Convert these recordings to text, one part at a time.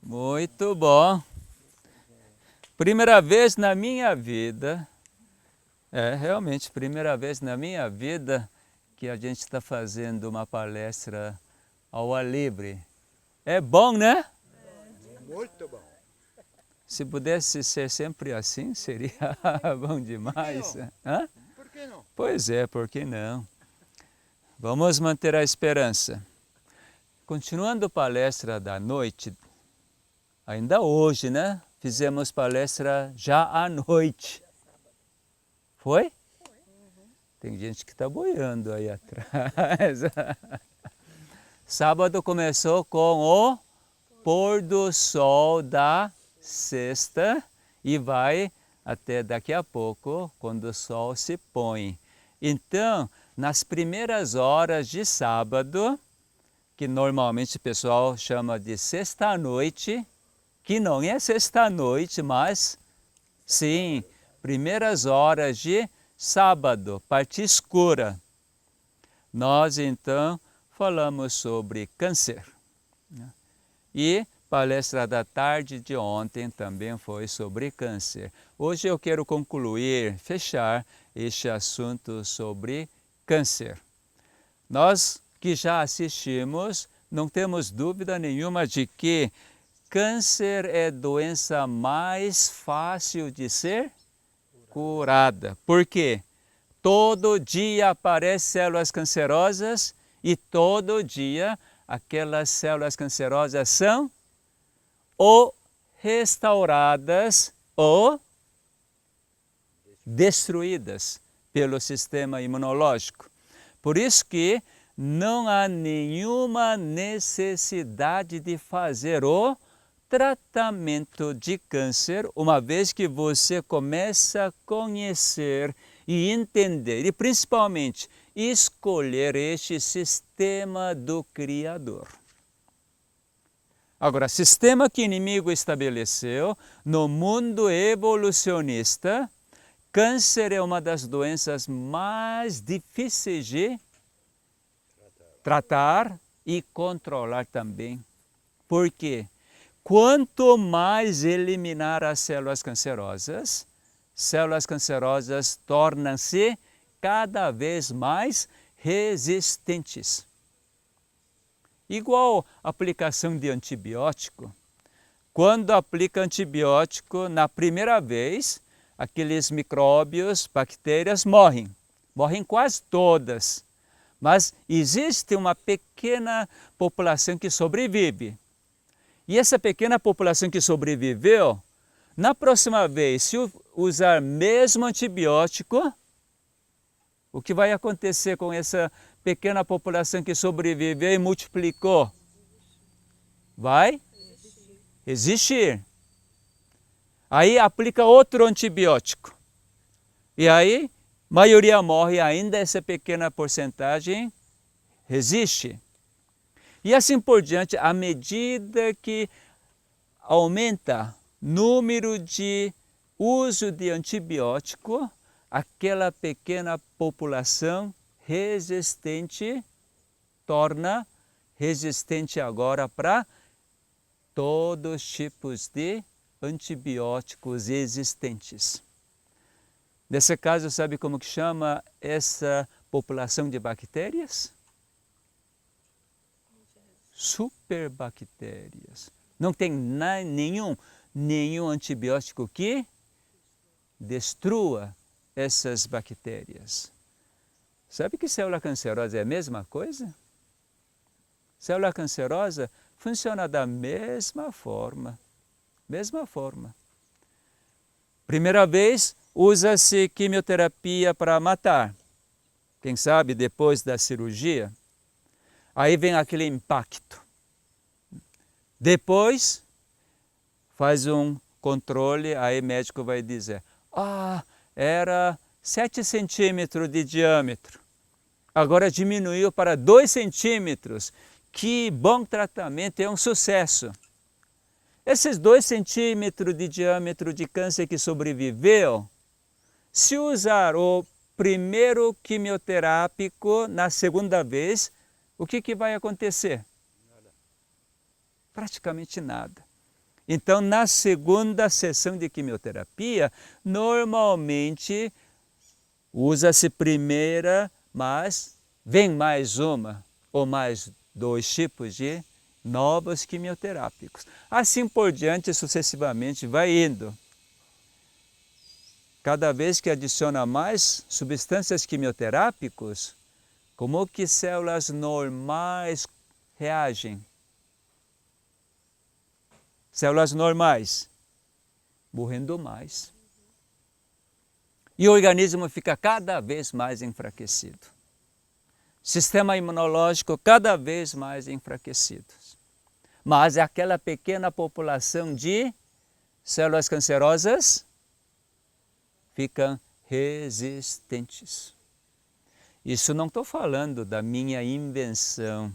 Muito bom. Primeira vez na minha vida, realmente primeira vez na minha vida que a gente está fazendo uma palestra ao ar livre. É bom, né? Muito bom. Se pudesse ser sempre assim, seria bom demais. Hã? Por que não? Pois é, por que não? Vamos manter a esperança. Continuando a palestra da noite, ainda hoje, né? Fizemos palestra já à noite. Foi? Tem gente que está boiando aí atrás. Sábado começou com o pôr do sol da sexta e vai até daqui a pouco, quando o sol se põe. Então, nas primeiras horas de sábado, que normalmente o pessoal chama de sexta-noite, que não é sexta-noite, mas sim, primeiras horas de sábado, parte escura. Nós então falamos sobre câncer. E palestra da tarde de ontem também foi sobre câncer. Hoje eu quero concluir, fechar este assunto sobre câncer. Nós que já assistimos, não temos dúvida nenhuma de que câncer é a doença mais fácil de ser curada. Por quê? Todo dia aparecem células cancerosas e todo dia aquelas células cancerosas são ou restauradas ou destruídas pelo sistema imunológico. Por isso que não há nenhuma necessidade de fazer o tratamento de câncer, uma vez que você começa a conhecer e entender, e principalmente escolher este sistema do Criador. Agora, sistema que o inimigo estabeleceu no mundo evolucionista, câncer é uma das doenças mais difíceis de tratar e controlar também. Por quê? Quanto mais eliminar as células cancerosas tornam-se cada vez mais resistentes. Igual a aplicação de antibiótico. Quando aplica antibiótico, na primeira vez, aqueles micróbios, bactérias morrem. Morrem quase todas. Mas existe uma pequena população que sobrevive. E essa pequena população que sobreviveu, na próxima vez, se usar mesmo antibiótico, o que vai acontecer com essa pequena população que sobreviveu e multiplicou? Vai existir. Aí aplica outro antibiótico. E aí, a maioria morre, ainda essa pequena porcentagem resiste. E assim por diante, à medida que aumenta o número de uso de antibiótico, aquela pequena população resistente torna resistente agora para todos os tipos de antibióticos existentes. Nesse caso, sabe como que chama essa população de bactérias? Superbactérias. Não tem nenhum antibiótico que destrua essas bactérias. Sabe que célula cancerosa é a mesma coisa? Célula cancerosa funciona da mesma forma. Mesma forma. Primeira vez, usa-se quimioterapia para matar. Quem sabe depois da cirurgia. Aí vem aquele impacto. Depois, faz um controle, aí o médico vai dizer, era 7 centímetros de diâmetro. Agora diminuiu para 2 centímetros. Que bom tratamento, é um sucesso. Esses 2 centímetros de diâmetro de câncer que sobreviveu, se usar o primeiro quimioterápico na segunda vez, o que vai acontecer? Nada. Praticamente nada. Então, na segunda sessão de quimioterapia, normalmente usa-se primeira, mas vem mais uma ou mais 2 tipos de novos quimioterápicos. Assim por diante, sucessivamente vai indo. Cada vez que adiciona mais substâncias quimioterápicas, como que células normais reagem? Células normais morrendo mais. E o organismo fica cada vez mais enfraquecido. Sistema imunológico cada vez mais enfraquecido. Mas é aquela pequena população de células cancerosas ficam resistentes. Isso não estou falando da minha invenção.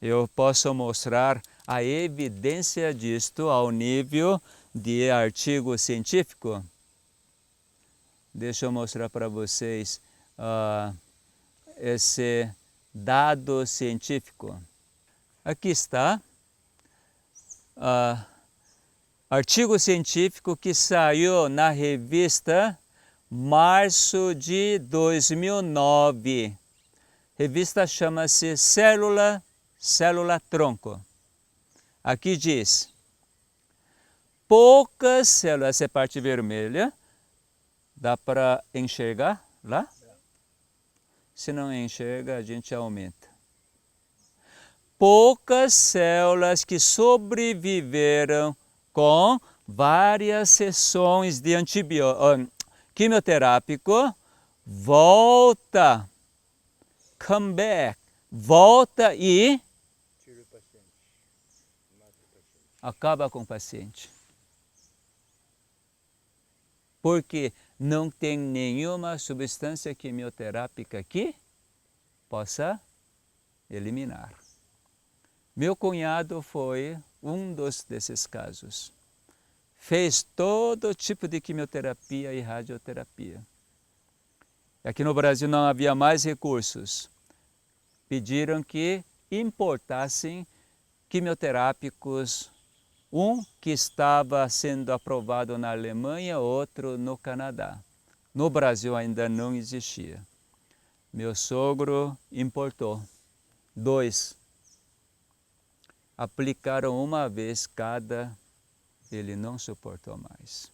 Eu posso mostrar a evidência disto ao nível de artigo científico. Deixa eu mostrar para vocês esse dado científico. Aqui está. Artigo científico que saiu na revista março de 2009. Revista chama-se Célula Tronco. Aqui diz, poucas células, essa é a parte vermelha, dá para enxergar lá? Se não enxerga, a gente aumenta. Poucas células que sobreviveram com várias sessões de quimioterápico, volta, come back, volta e Tira o paciente. Mata o paciente. acaba com o paciente. Porque não tem nenhuma substância quimioterápica que possa eliminar. Meu cunhado foi um desses casos. Fez todo tipo de quimioterapia e radioterapia. Aqui no Brasil não havia mais recursos. Pediram que importassem quimioterápicos, um que estava sendo aprovado na Alemanha, outro no Canadá. No Brasil ainda não existia. Meu sogro importou 2. Aplicaram uma vez cada, ele não suportou mais.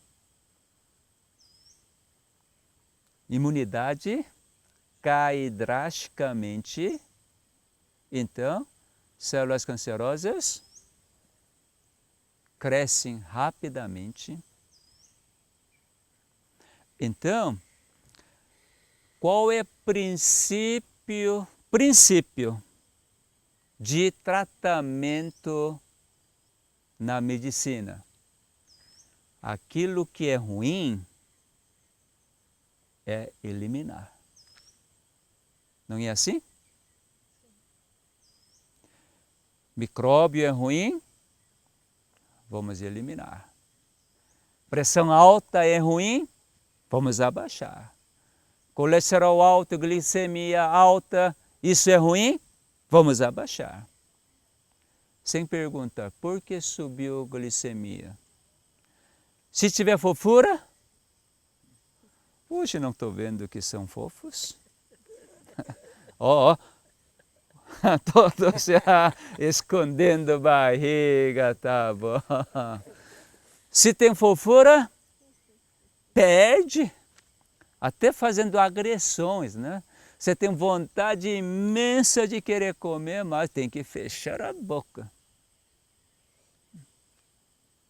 Imunidade cai drasticamente, então células cancerosas crescem rapidamente. Então, qual é o princípio de tratamento na medicina? Aquilo que é ruim é eliminar. Não é assim? Micróbio é ruim, vamos eliminar. Pressão alta é ruim, vamos abaixar. Colesterol alto, glicemia alta, isso é ruim? Vamos abaixar. Sem perguntar, por que subiu a glicemia? Se tiver fofura, hoje não estou vendo que são fofos. Ó, todos já escondendo barriga, tá bom. Se tem fofura, perde, até fazendo agressões, né? Você tem vontade imensa de querer comer, mas tem que fechar a boca.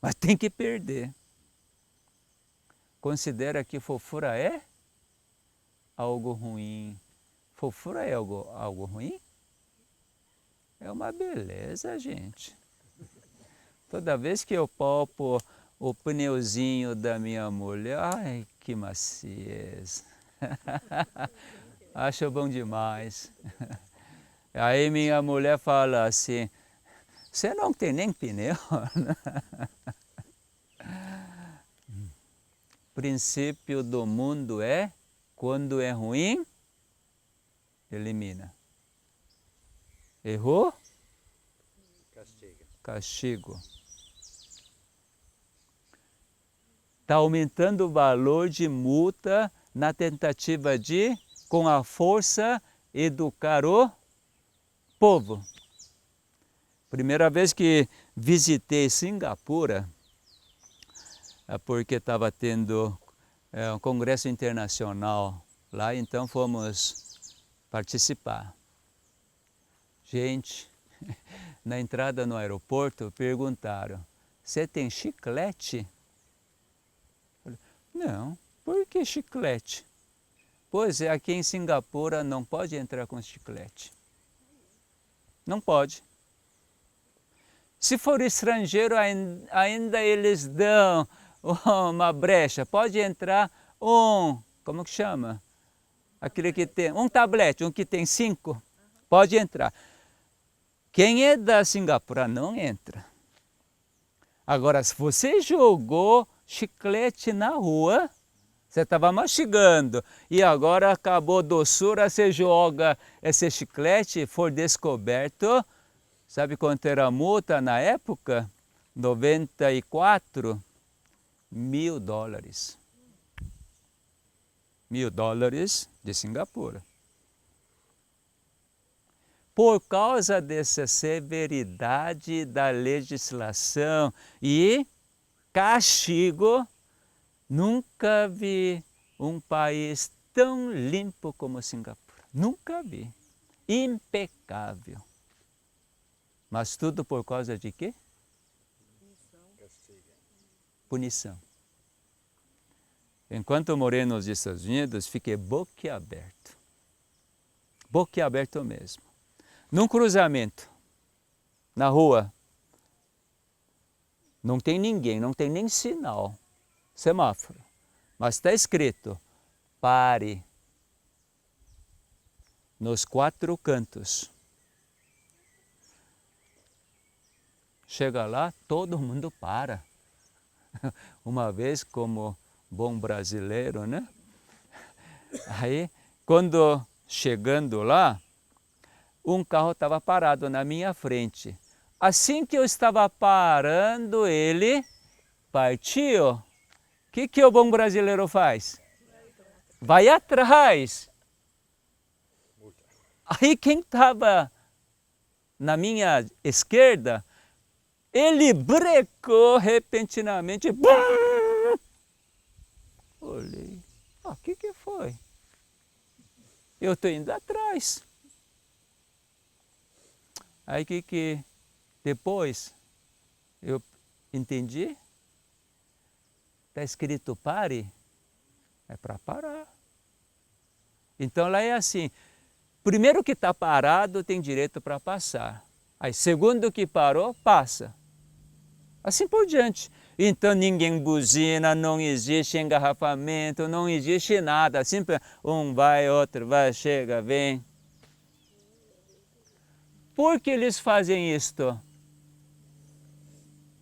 Mas tem que perder. Considera que fofura é algo ruim. Fofura é algo ruim? É uma beleza, gente. Toda vez que eu palpo o pneuzinho da minha mulher, ai, que maciez. Acho bom demais. Aí minha mulher fala assim, você não tem nem pneu? O princípio do mundo é, quando é ruim, elimina. Errou? Castiga. Castigo. está aumentando o valor de multa na tentativa de, com a força, educar o povo. Primeira vez que visitei Singapura, porque estava tendo um congresso internacional lá, então fomos participar. Gente, na entrada no aeroporto perguntaram, você tem chiclete? Eu falei, não, por que chiclete? Pois é, aqui em Singapura não pode entrar com chiclete. Não pode. Se for estrangeiro, ainda eles dão uma brecha. Pode entrar como que chama? Aquele que tem, um tablete, um que tem 5, pode entrar. Quem é da Singapura não entra. Agora, se você jogou chiclete na rua, você estava mastigando e agora acabou a doçura, você joga esse chiclete, for descoberto, sabe quanto era a multa na época? 94 mil dólares. $1.000 de Singapura. Por causa dessa severidade da legislação e castigo, nunca vi um país tão limpo como Singapura. Nunca vi. Impecável. Mas tudo por causa de quê? Punição. Enquanto eu morei nos Estados Unidos, fiquei boquiaberto. Boquiaberto mesmo. Num cruzamento, na rua, não tem ninguém, não tem nem sinal, semáforo, mas está escrito, pare, nos 4 cantos. Chega lá, todo mundo para. Uma vez, como bom brasileiro, né? Aí, quando chegando lá, um carro estava parado na minha frente. Assim que eu estava parando, ele partiu. O que o bom brasileiro faz? Vai atrás. Aí quem estava na minha esquerda, ele brecou repentinamente. Olhei, o que foi? Eu estou indo atrás. Aí que depois eu entendi, está escrito pare, é para parar. Então lá é assim, primeiro que está parado tem direito para passar. Aí segundo que parou, passa. Assim por diante. Então ninguém buzina, não existe engarrafamento, não existe nada. Sempre um vai, outro vai, chega, vem. Por que eles fazem isto?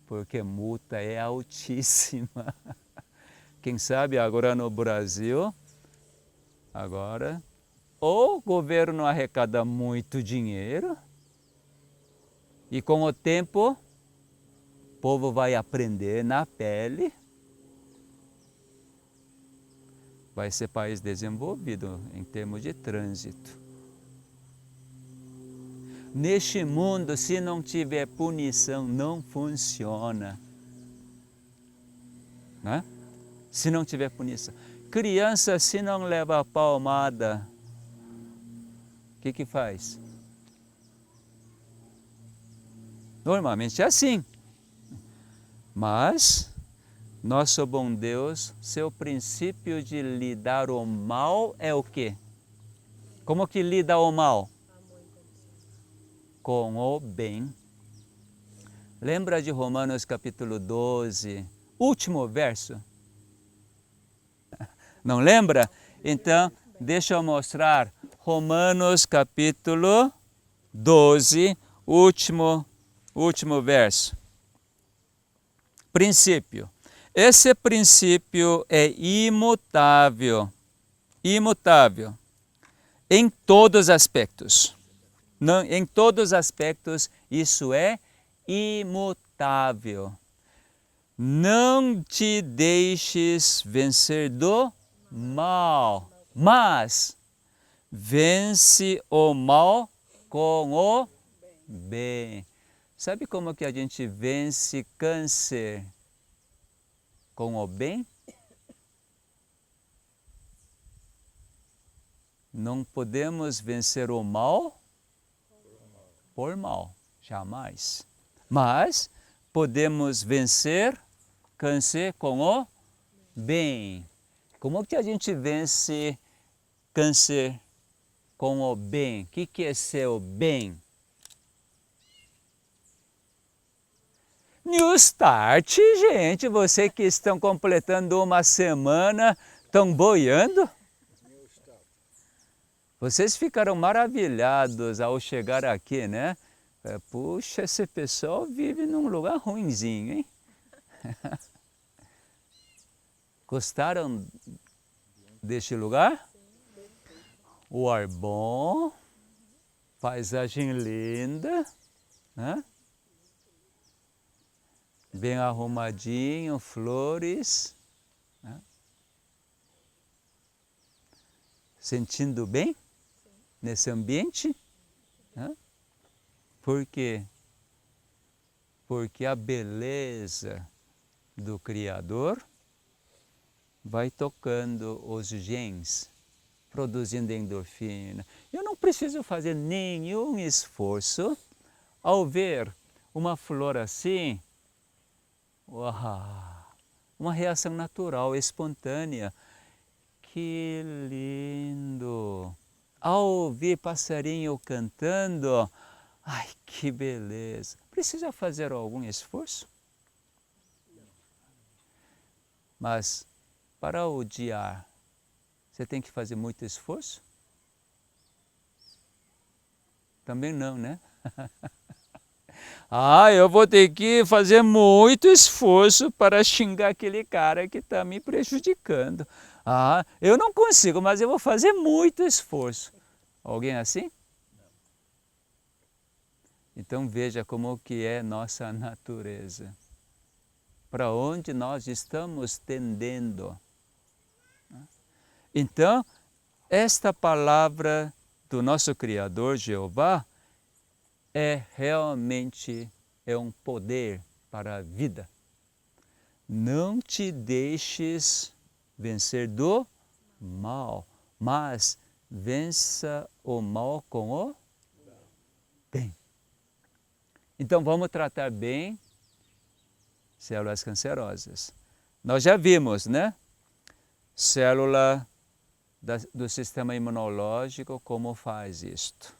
Porque a multa é altíssima. Quem sabe agora no Brasil, ou o governo arrecada muito dinheiro e com o tempo o povo vai aprender na pele, vai ser país desenvolvido em termos de trânsito. Neste mundo, se não tiver punição, não funciona. Né? Se não tiver punição. Criança, se não leva a palmada, o que faz? Normalmente é assim. Mas, nosso bom Deus, seu princípio de lidar o mal é o quê? Como que lida o mal? Com o bem. Lembra de Romanos capítulo 12, último verso? Não lembra? Então, deixa eu mostrar Romanos capítulo 12, último verso. Princípio. Esse princípio é imutável. Imutável. Em todos os aspectos. Não, em todos os aspectos, isso é imutável. Não te deixes vencer do mal, mas vence o mal com o bem. Sabe como que a gente vence câncer com o bem? Não podemos vencer o mal por mal, jamais. Mas podemos vencer câncer com o bem. Como que a gente vence câncer com o bem? O que é ser o bem? New Start, gente, você que estão completando uma semana, estão boiando? Vocês ficaram maravilhados ao chegar aqui, né? Puxa, esse pessoal vive num lugar ruinzinho, hein? Gostaram deste lugar? O ar bom, paisagem linda, né? Bem arrumadinho, flores. Né? Sentindo bem nesse ambiente? Né? Por quê? Porque a beleza do Criador vai tocando os genes, produzindo endorfina. Eu não preciso fazer nenhum esforço ao ver uma flor assim. Uau, uma reação natural, espontânea. Que lindo! Ao ouvir passarinho cantando, ai que beleza! Precisa fazer algum esforço? Mas para odiar, você tem que fazer muito esforço? Também não, né? Eu vou ter que fazer muito esforço para xingar aquele cara que está me prejudicando. Eu não consigo, mas eu vou fazer muito esforço. Alguém assim? Não. Então veja como que é nossa natureza. Para onde nós estamos tendendo. Então, esta palavra do nosso Criador, Jeová, realmente um poder para a vida. Não te deixes vencer do mal, mas vença o mal com o bem. Então vamos tratar bem células cancerosas. Nós já vimos, né? Célula do sistema imunológico, como faz isto.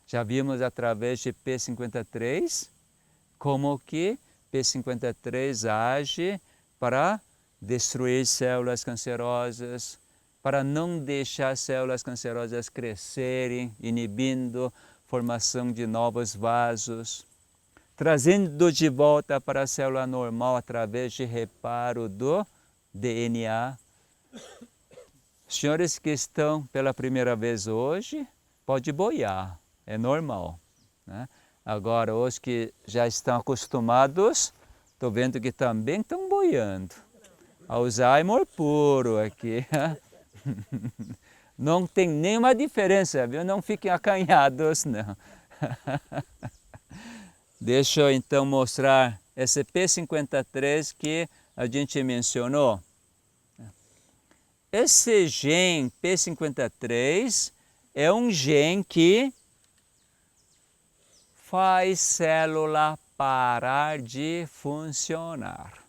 Já vimos através de P53, como que P53 age para destruir células cancerosas, para não deixar células cancerosas crescerem, inibindo a formação de novos vasos, trazendo de volta para a célula normal através de reparo do DNA. Senhores que estão pela primeira vez hoje, pode boiar. É normal. Né? Agora, os que já estão acostumados, estou vendo que também estão boiando. Alzheimer puro aqui. Não tem nenhuma diferença, viu? Não fiquem acanhados, não. Deixa eu então mostrar esse P53 que a gente mencionou. Esse gene P53 é um gene que faz célula parar de funcionar.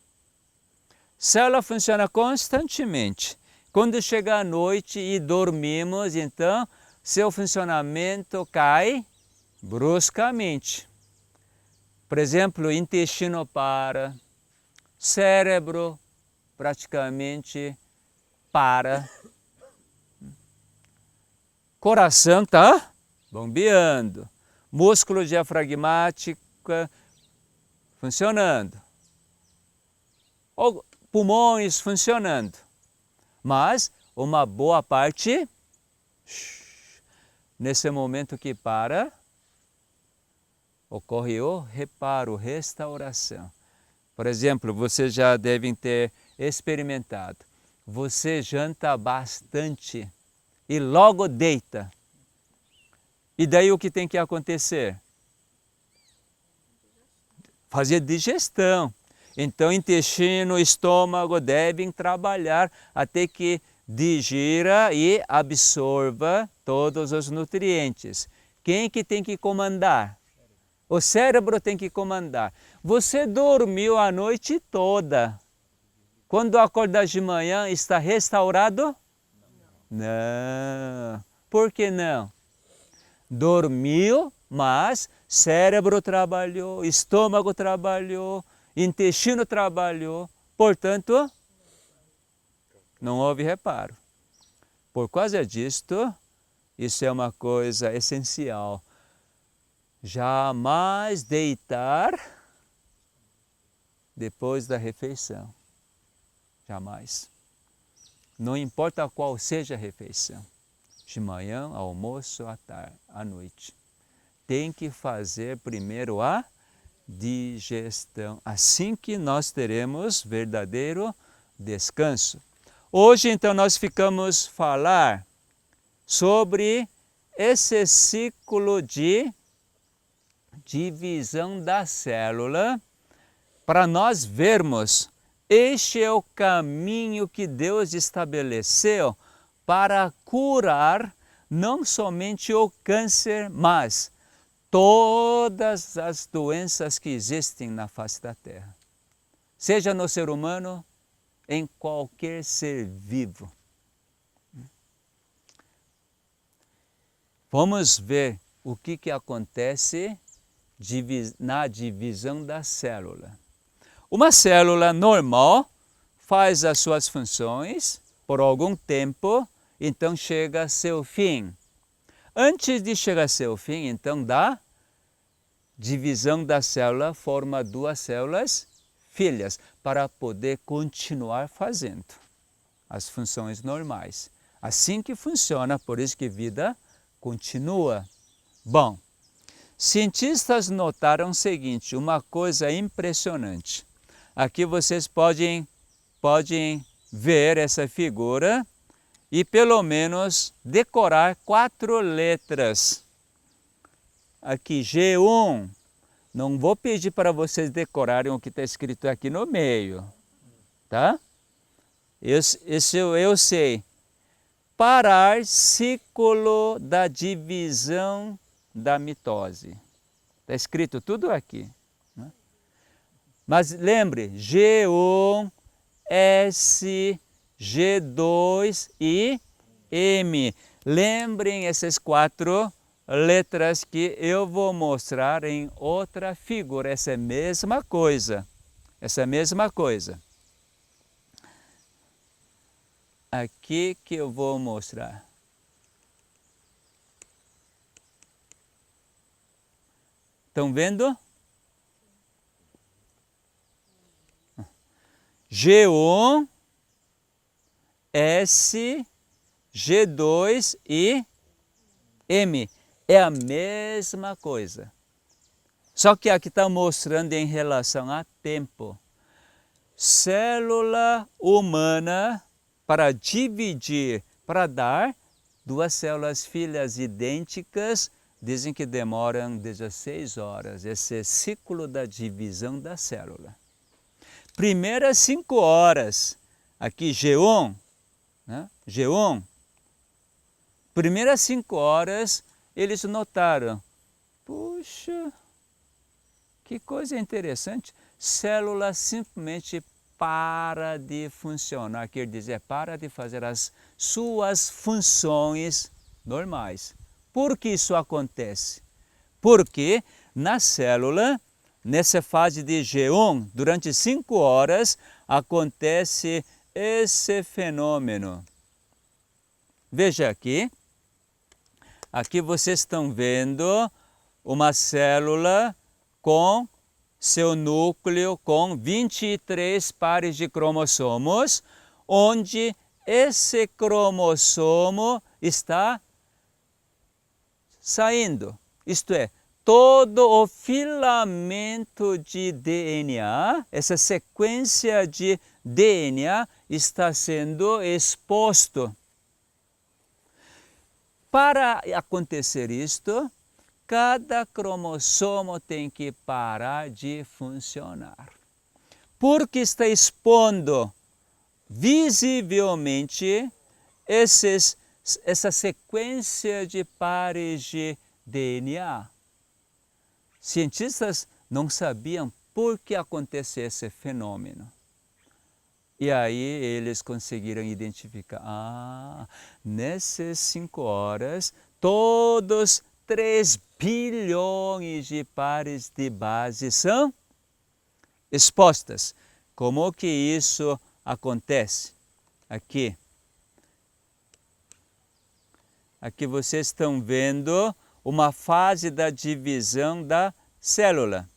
Célula funciona constantemente. Quando chega a noite e dormimos, então, seu funcionamento cai bruscamente. Por exemplo, o intestino para, cérebro praticamente para, coração está bombeando. Músculo diafragmático funcionando, pulmões funcionando, mas uma boa parte, nesse momento que para, ocorre o reparo, restauração. Por exemplo, vocês já devem ter experimentado. Você janta bastante e logo deita. E daí o que tem que acontecer? Fazer digestão. Então, intestino, estômago devem trabalhar até que digira e absorva todos os nutrientes. Quem que tem que comandar? O cérebro tem que comandar. Você dormiu a noite toda. Quando acordar de manhã, está restaurado? Não. Por que não? Dormiu, mas cérebro trabalhou, estômago trabalhou, intestino trabalhou, portanto, não houve reparo. Por causa disto, isso é uma coisa essencial. Jamais deitar depois da refeição. Jamais. Não importa qual seja a refeição. De manhã, almoço, à tarde, à noite. Tem que fazer primeiro a digestão. Assim que nós teremos verdadeiro descanso. Hoje, então, nós ficamos falar sobre esse ciclo de divisão da célula, para nós vermos, este é o caminho que Deus estabeleceu para curar não somente o câncer, mas todas as doenças que existem na face da Terra. Seja no ser humano, em qualquer ser vivo. Vamos ver o que acontece na divisão da célula. Uma célula normal faz as suas funções por algum tempo, então chega a seu fim. Antes de chegar a seu fim, então, da divisão da célula, forma duas células filhas, para poder continuar fazendo as funções normais. Assim que funciona, por isso que vida continua. Bom, cientistas notaram o seguinte, uma coisa impressionante. Aqui vocês podem ver essa figura e pelo menos decorar 4 letras. Aqui, G1. Não vou pedir para vocês decorarem o que está escrito aqui no meio, tá? Isso eu sei. Parar ciclo da divisão da mitose. Está escrito tudo aqui. Né? Mas lembre, G1, S, G2 e M. Lembrem essas 4 letras que eu vou mostrar em outra figura. Essa é a mesma coisa. Essa é a mesma coisa. Aqui que eu vou mostrar. Estão vendo? G1, S, G2 e M. É a mesma coisa. Só que aqui está mostrando em relação a tempo. Célula humana, para dividir, para dar 2 células filhas idênticas, dizem que demoram 16 horas. Esse é o ciclo da divisão da célula. Primeiras 5 horas, aqui G1, né? G1, primeiras 5 horas, eles notaram, puxa, que coisa interessante, célula simplesmente para de funcionar, quer dizer, para de fazer as suas funções normais. Por que isso acontece? Porque na célula, nessa fase de G1, durante 5 horas, acontece esse fenômeno. Veja aqui. Aqui vocês estão vendo uma célula com seu núcleo com 23 pares de cromossomos, onde esse cromossomo está saindo, isto é, todo o filamento de DNA, essa sequência de DNA está sendo exposto. Para acontecer isto, cada cromossomo tem que parar de funcionar. Porque está expondo visivelmente essa sequência de pares de DNA. Cientistas não sabiam por que acontecia esse fenômeno. E aí eles conseguiram identificar, nessas 5 horas, todos 3 bilhões de pares de base são expostas. Como que isso acontece? Aqui vocês estão vendo uma fase da divisão da célula.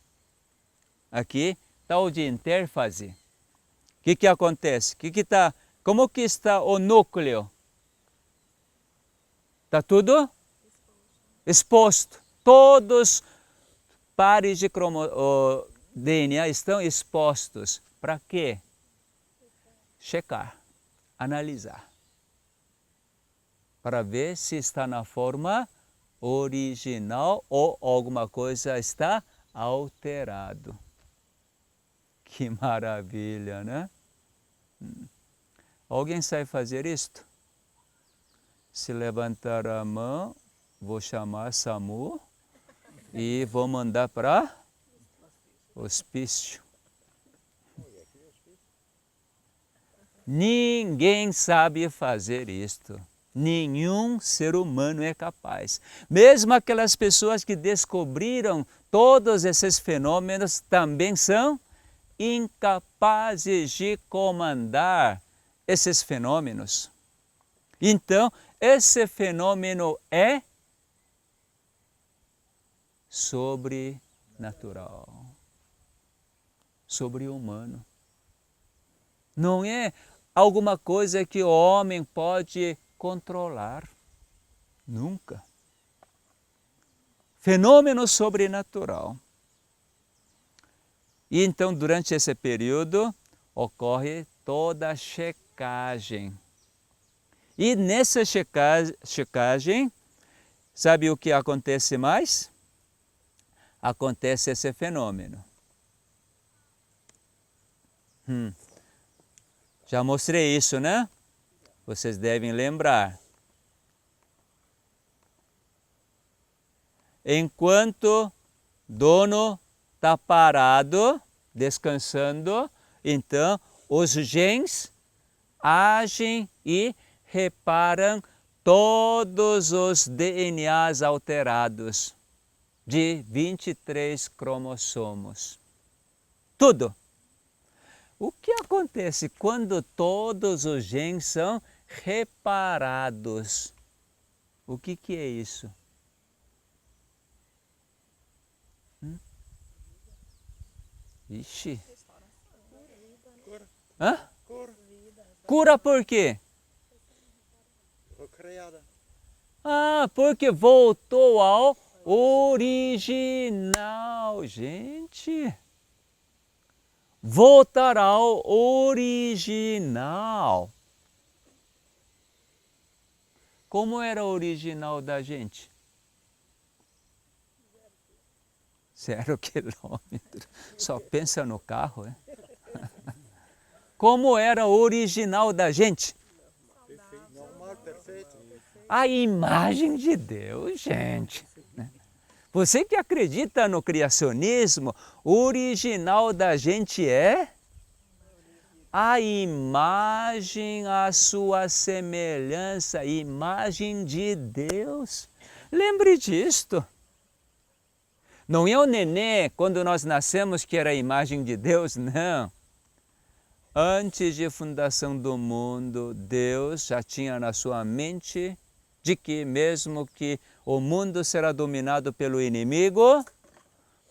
Aqui está o de interfase. O que acontece? Como que está o núcleo? Está tudo exposto. Todos os pares de DNA estão expostos. Para quê? Checar, analisar. Para ver se está na forma original ou alguma coisa está alterado. Que maravilha, né? Alguém sabe fazer isto? Se levantar a mão, vou chamar SAMU e vou mandar para hospício. Ninguém sabe fazer isto. Nenhum ser humano é capaz. Mesmo aquelas pessoas que descobriram todos esses fenômenos também são incapazes de comandar esses fenômenos. Então, esse fenômeno é sobrenatural, sobre-humano. Não é alguma coisa que o homem pode controlar. Nunca. Fenômeno sobrenatural. E então, durante esse período, ocorre toda a checagem. E nessa checagem, sabe o que acontece mais? Acontece esse fenômeno. Já mostrei isso, né? Vocês devem lembrar. Enquanto dono está parado, descansando, então os genes agem e reparam todos os DNAs alterados de 23 cromossomos. Tudo. O que acontece quando todos os genes são reparados? O que é isso? Ixi. Hã? Cura por quê? Recriada. Ah, porque voltou ao original, gente. Voltar ao original. Como era o original da gente? 0 quilômetro. Só pensa no carro, é? Como era o original da gente? Normal, perfeito. A imagem de Deus, gente. Você que acredita no criacionismo, o original da gente é a imagem, a sua semelhança, imagem de Deus. Lembre disto. Não é o nenê, quando nós nascemos, que era a imagem de Deus, não. Antes de fundação do mundo, Deus já tinha na sua mente de que mesmo que o mundo será dominado pelo inimigo,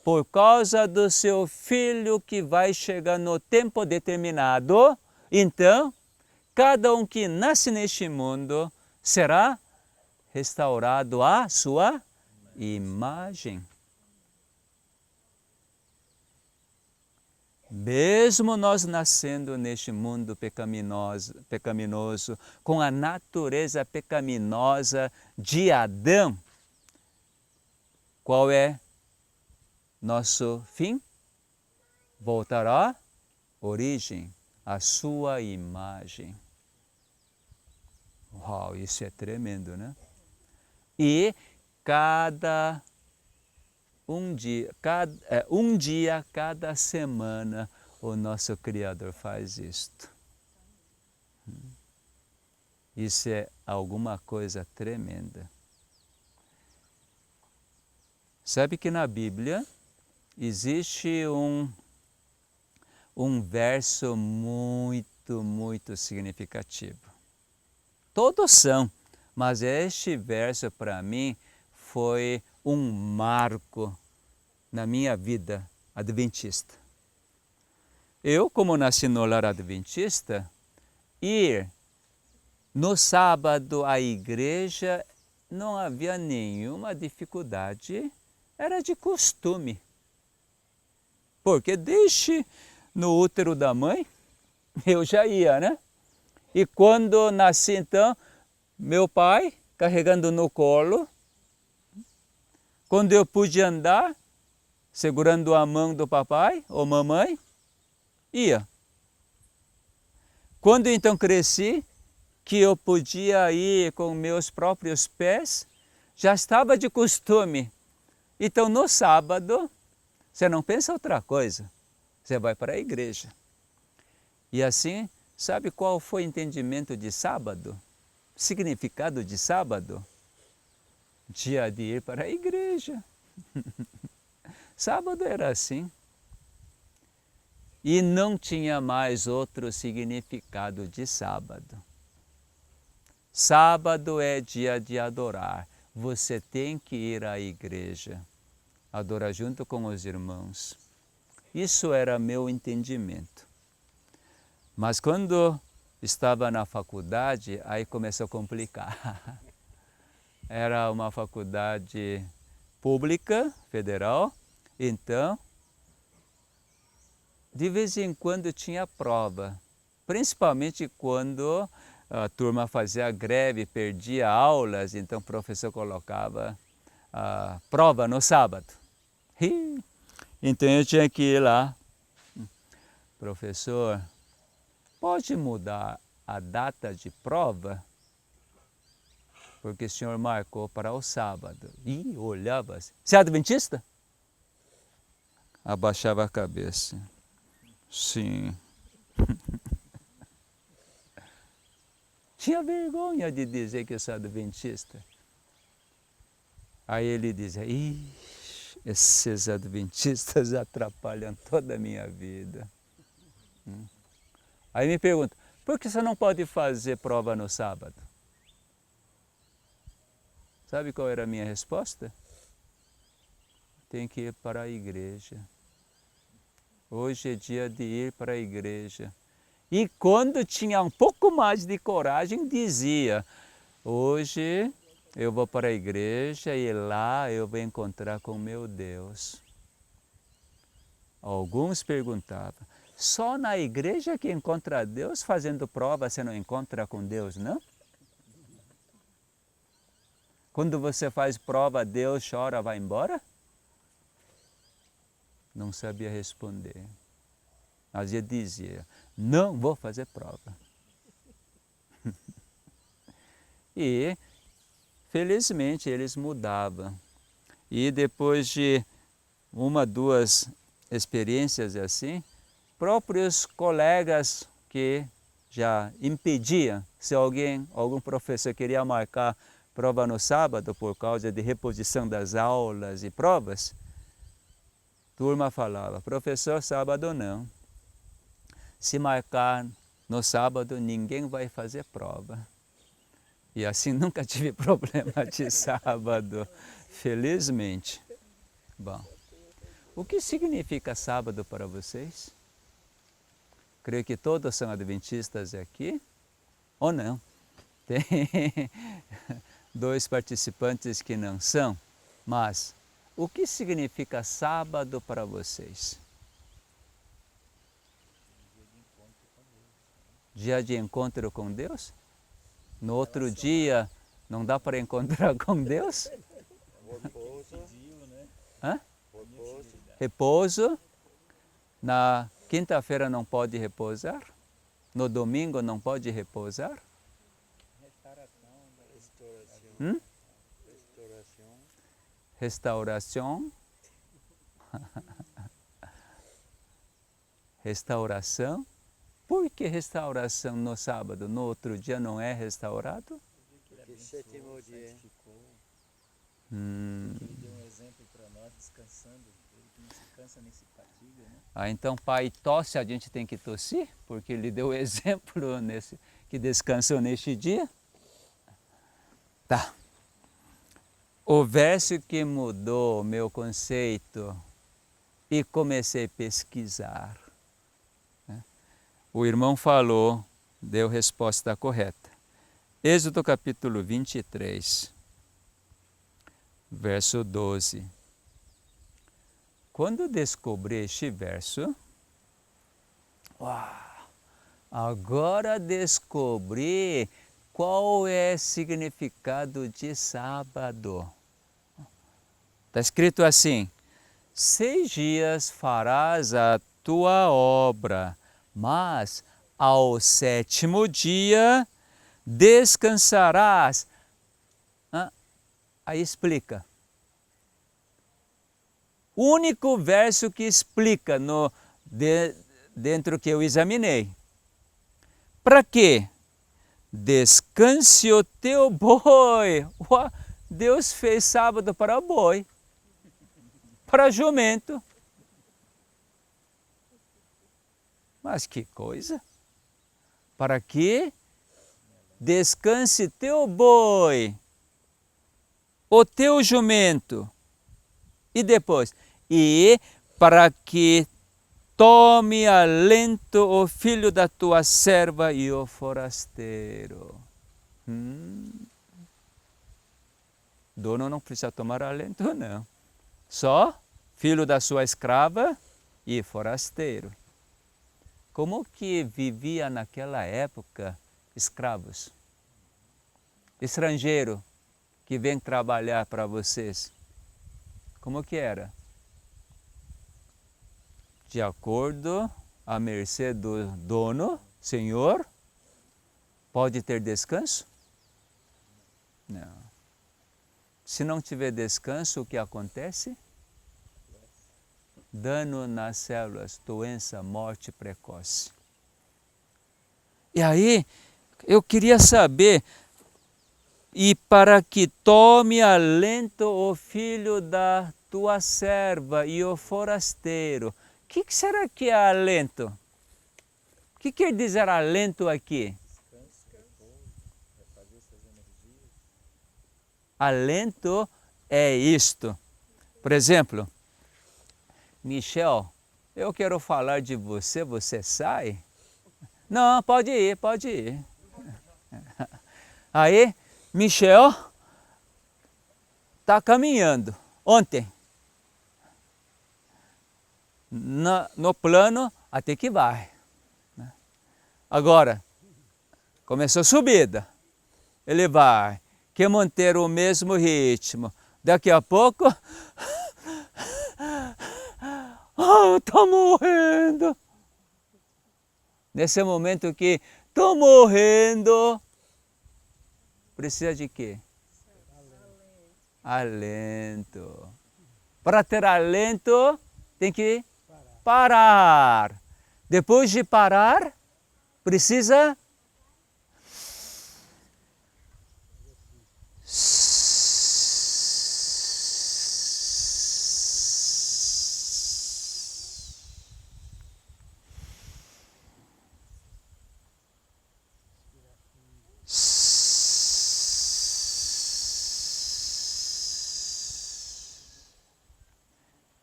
por causa do seu filho que vai chegar no tempo determinado, então, cada um que nasce neste mundo será restaurado à sua imagem. Mesmo nós nascendo neste mundo pecaminoso, com a natureza pecaminosa de Adão, qual é nosso fim? Voltar à origem, à sua imagem. Uau, isso é tremendo, né? E um dia, cada semana, o nosso Criador faz isto. Isso é alguma coisa tremenda. Sabe que na Bíblia existe um verso muito significativo. Todos são, mas este verso para mim foi um marco na minha vida adventista. Eu, como nasci no lar adventista, ir no sábado à igreja não havia nenhuma dificuldade, era de costume. Porque desde no útero da mãe, eu já ia, né? E quando nasci então, meu pai carregando no colo, quando eu pude andar, segurando a mão do papai ou mamãe, ia. Quando então cresci, que eu podia ir com meus próprios pés, já estava de costume. Então no sábado, você não pensa outra coisa, você vai para a igreja. E assim, sabe qual foi o entendimento de sábado? Significado de sábado? Dia de ir para a igreja. Sábado era assim. E não tinha mais outro significado de sábado. Sábado é dia de adorar. Você tem que ir à igreja, adorar junto com os irmãos. Isso era meu entendimento. Mas quando estava na faculdade, aí começou a complicar. Era uma faculdade pública, federal, então, de vez em quando tinha prova, principalmente quando a turma fazia greve, perdia aulas, então o professor colocava a prova no sábado. Então eu tinha que ir lá. Professor, pode mudar a data de prova? Porque o senhor marcou para o sábado. E olhava assim. Você é adventista? Abaixava a cabeça. Sim. Tinha vergonha de dizer que eu sou adventista. Aí ele dizia, esses adventistas atrapalham toda a minha vida. Aí me pergunta, por que você não pode fazer prova no sábado? Sabe qual era a minha resposta? Tem que ir para a igreja. Hoje é dia de ir para a igreja. E quando tinha um pouco mais de coragem, dizia, hoje eu vou para a igreja e lá eu vou encontrar com meu Deus. Alguns perguntavam, só na igreja que encontra Deus, fazendo prova você não encontra com Deus, não? Quando você faz prova, Deus chora, vai embora? Não sabia responder. Mas eu dizia, não vou fazer prova. E, felizmente, eles mudavam. E depois de uma, duas experiências assim, próprios colegas que já impediam, se algum professor queria marcar prova no sábado por causa de reposição das aulas e provas, turma falava, professor, sábado não. Se marcar no sábado, ninguém vai fazer prova. E assim nunca tive problema de sábado, felizmente. Bom, o que significa sábado para vocês? Creio que todos são adventistas aqui, ou não? Tem dois participantes que não são, mas o que significa sábado para vocês? Dia de encontro com Deus? No outro dia, não dá para encontrar com Deus? Repouso. Hã? Repouso. Repouso. Na quinta-feira não pode repousar? No domingo não pode repousar? Restauração. Restauração. Restauração. Restauração. Por que restauração no sábado? No outro dia não é restaurado? Porque sétimo dia. Ele deu um exemplo para nós descansando, ele que não se cansa nem se fatiga, né? Então pai tosse, a gente tem que tossir? Porque ele deu exemplo que descansou neste dia? Tá. O verso que mudou o meu conceito e comecei a pesquisar. O irmão falou, deu resposta correta. Êxodo capítulo 23, verso 12. Quando descobri este verso, agora descobri qual é o significado de sábado. Está escrito assim: 6 dias farás a tua obra, mas ao 7º dia descansarás. Aí explica. O único verso que explica dentro que eu examinei. Para quê? Descanse o teu boi. Deus fez sábado para boi, para jumento. Mas que coisa! Para que descanse teu boi, o teu jumento. E depois, e para que tome alento o filho da tua serva e o forasteiro. Dono não precisa tomar alento, não. Só filho da sua escrava e forasteiro. Como que vivia naquela época escravos? Estrangeiro que vem trabalhar para vocês. Como que era? De acordo à mercê do dono, senhor, pode ter descanso? Não. Se não tiver descanso, o que acontece? Dano nas células, doença, morte precoce. E aí, eu queria saber, e para que tome alento o filho da tua serva e o forasteiro. O que será que é alento? O que quer dizer alento aqui? Alento é isto. Por exemplo, Michel, eu quero falar de você, você sai? Não, pode ir, pode ir. Aí, Michel está caminhando. Ontem, no plano, até que vai. Agora, começou a subida. Ele vai. Quer manter o mesmo ritmo. Daqui a pouco, estou morrendo. Nesse momento que estou morrendo, precisa de quê? Alento. Para ter alento, tem que parar. Depois de parar, precisa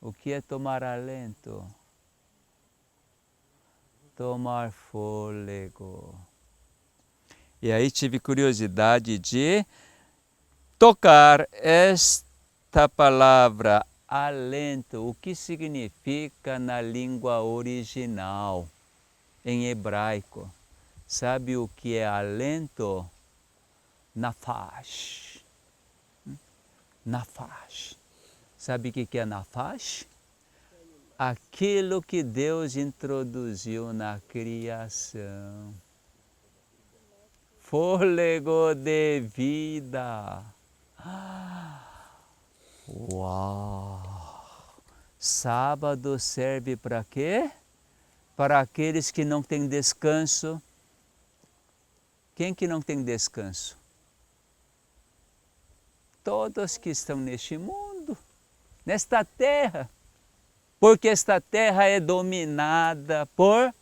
O que é tomar alento? Tomar fôlego. E aí tive curiosidade de tocar esta palavra alento, o que significa na língua original, em hebraico. Sabe o que é alento? Nafash. Nafash. Sabe o que é nafash? Aquilo que Deus introduziu na criação. Fôlego de vida. Uau! Sábado serve para quê? Para aqueles que não têm descanso. Quem que não tem descanso? Todos que estão neste mundo, nesta terra. Porque esta terra é dominada por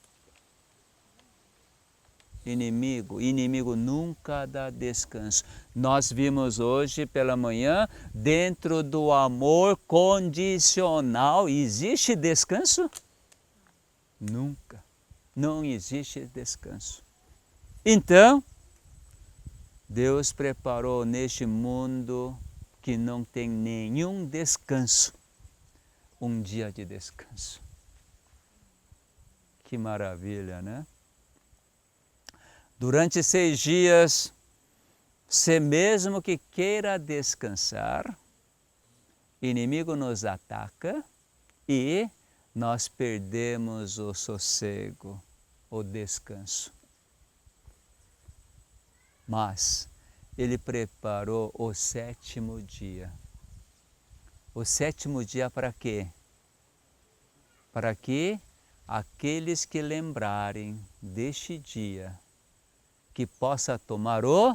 inimigo. Inimigo nunca dá descanso. Nós vimos hoje pela manhã, dentro do amor condicional, existe descanso? Nunca. Não existe descanso. Então, Deus preparou neste mundo que não tem nenhum descanso, um dia de descanso. Que maravilha, né? Durante 6 dias, se mesmo que queira descansar, inimigo nos ataca e nós perdemos o sossego, o descanso. Mas ele preparou o 7º dia. O 7º dia para quê? Para que aqueles que lembrarem deste dia, que possa tomar o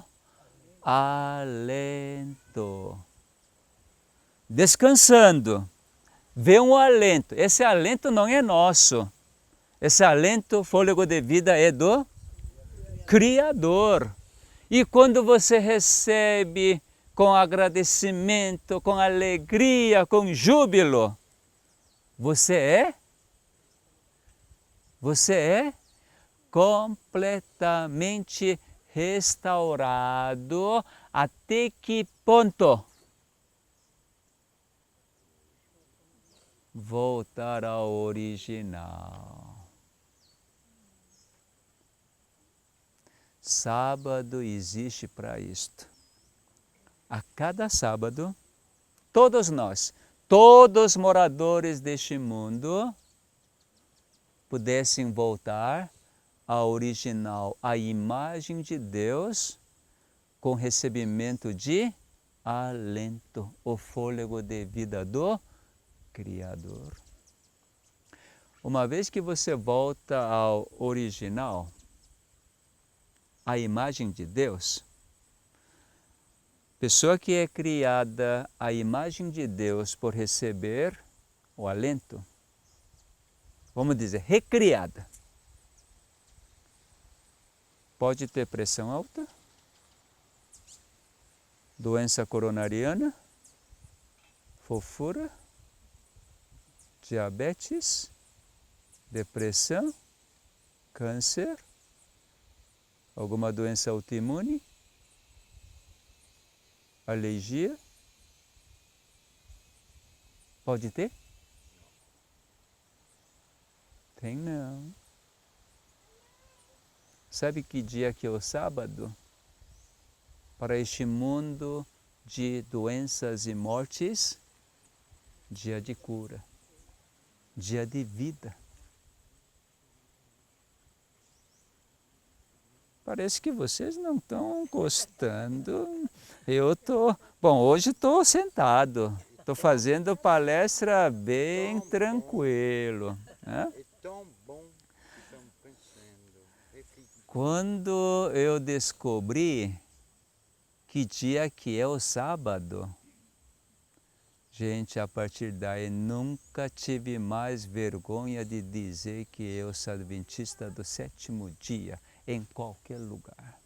alento. Descansando, vê um alento. Esse alento não é nosso. Esse alento, fôlego de vida, é do Criador. E quando você recebe com agradecimento, com alegria, com júbilo, você é completamente restaurado. Até que ponto? Voltar ao original. Sábado existe para isto. A cada sábado, todos nós, todos moradores deste mundo, pudessem voltar ao original, à imagem de Deus, com recebimento de alento, o fôlego de vida do Criador. Uma vez que você volta ao original, a imagem de Deus, pessoa que é criada à imagem de Deus por receber o alento, vamos dizer, recriada, pode ter pressão alta, doença coronariana, fofura, diabetes, depressão, câncer, alguma doença autoimune, alergia? Pode ter? Tem não. Sabe que dia que é o sábado? Para este mundo de doenças e mortes, dia de cura, dia de vida. Parece que vocês não estão gostando. Bom, hoje estou sentado, estou fazendo palestra bem tranquilo. Né? É tão bom que estamos pensando. Quando eu descobri que dia que é o sábado, gente, a partir daí nunca tive mais vergonha de dizer que eu sou adventista do 7º dia, em qualquer lugar.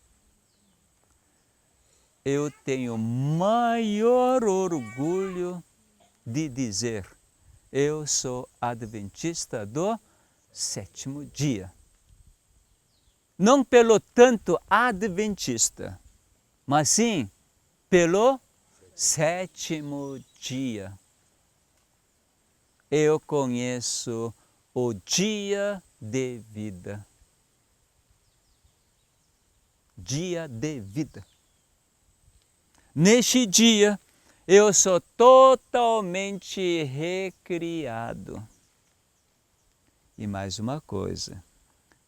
Eu tenho maior orgulho de dizer, eu sou adventista do 7º dia. Não pelo tanto adventista, mas sim pelo 7º dia. Eu conheço o dia de vida. dia de vida. Neste dia, eu sou totalmente recriado. E mais uma coisa,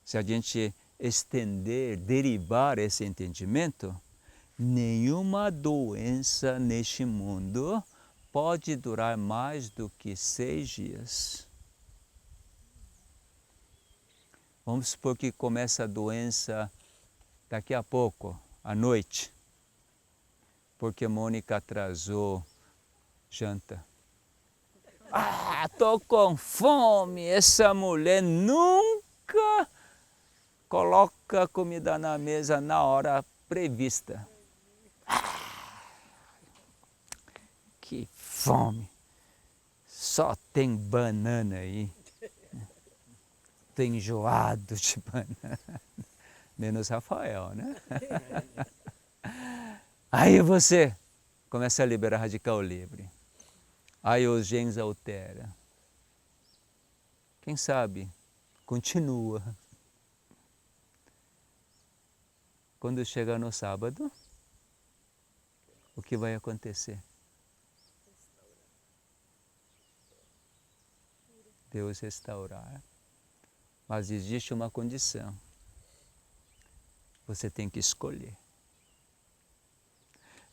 se a gente estender, derivar esse entendimento, nenhuma doença neste mundo pode durar mais do que 6 dias. Vamos supor que começa a doença daqui a pouco, à noite, porque Mônica atrasou janta. Tô com fome, essa mulher nunca coloca comida na mesa na hora prevista. Que fome, só tem banana aí. Tô enjoado de banana. Menos Rafael, né? Aí você começa a liberar radical livre. Aí os genes alteram. Quem sabe continua. Quando chegar no sábado, o que vai acontecer? Deus restaurar. Mas existe uma condição. Você tem que escolher.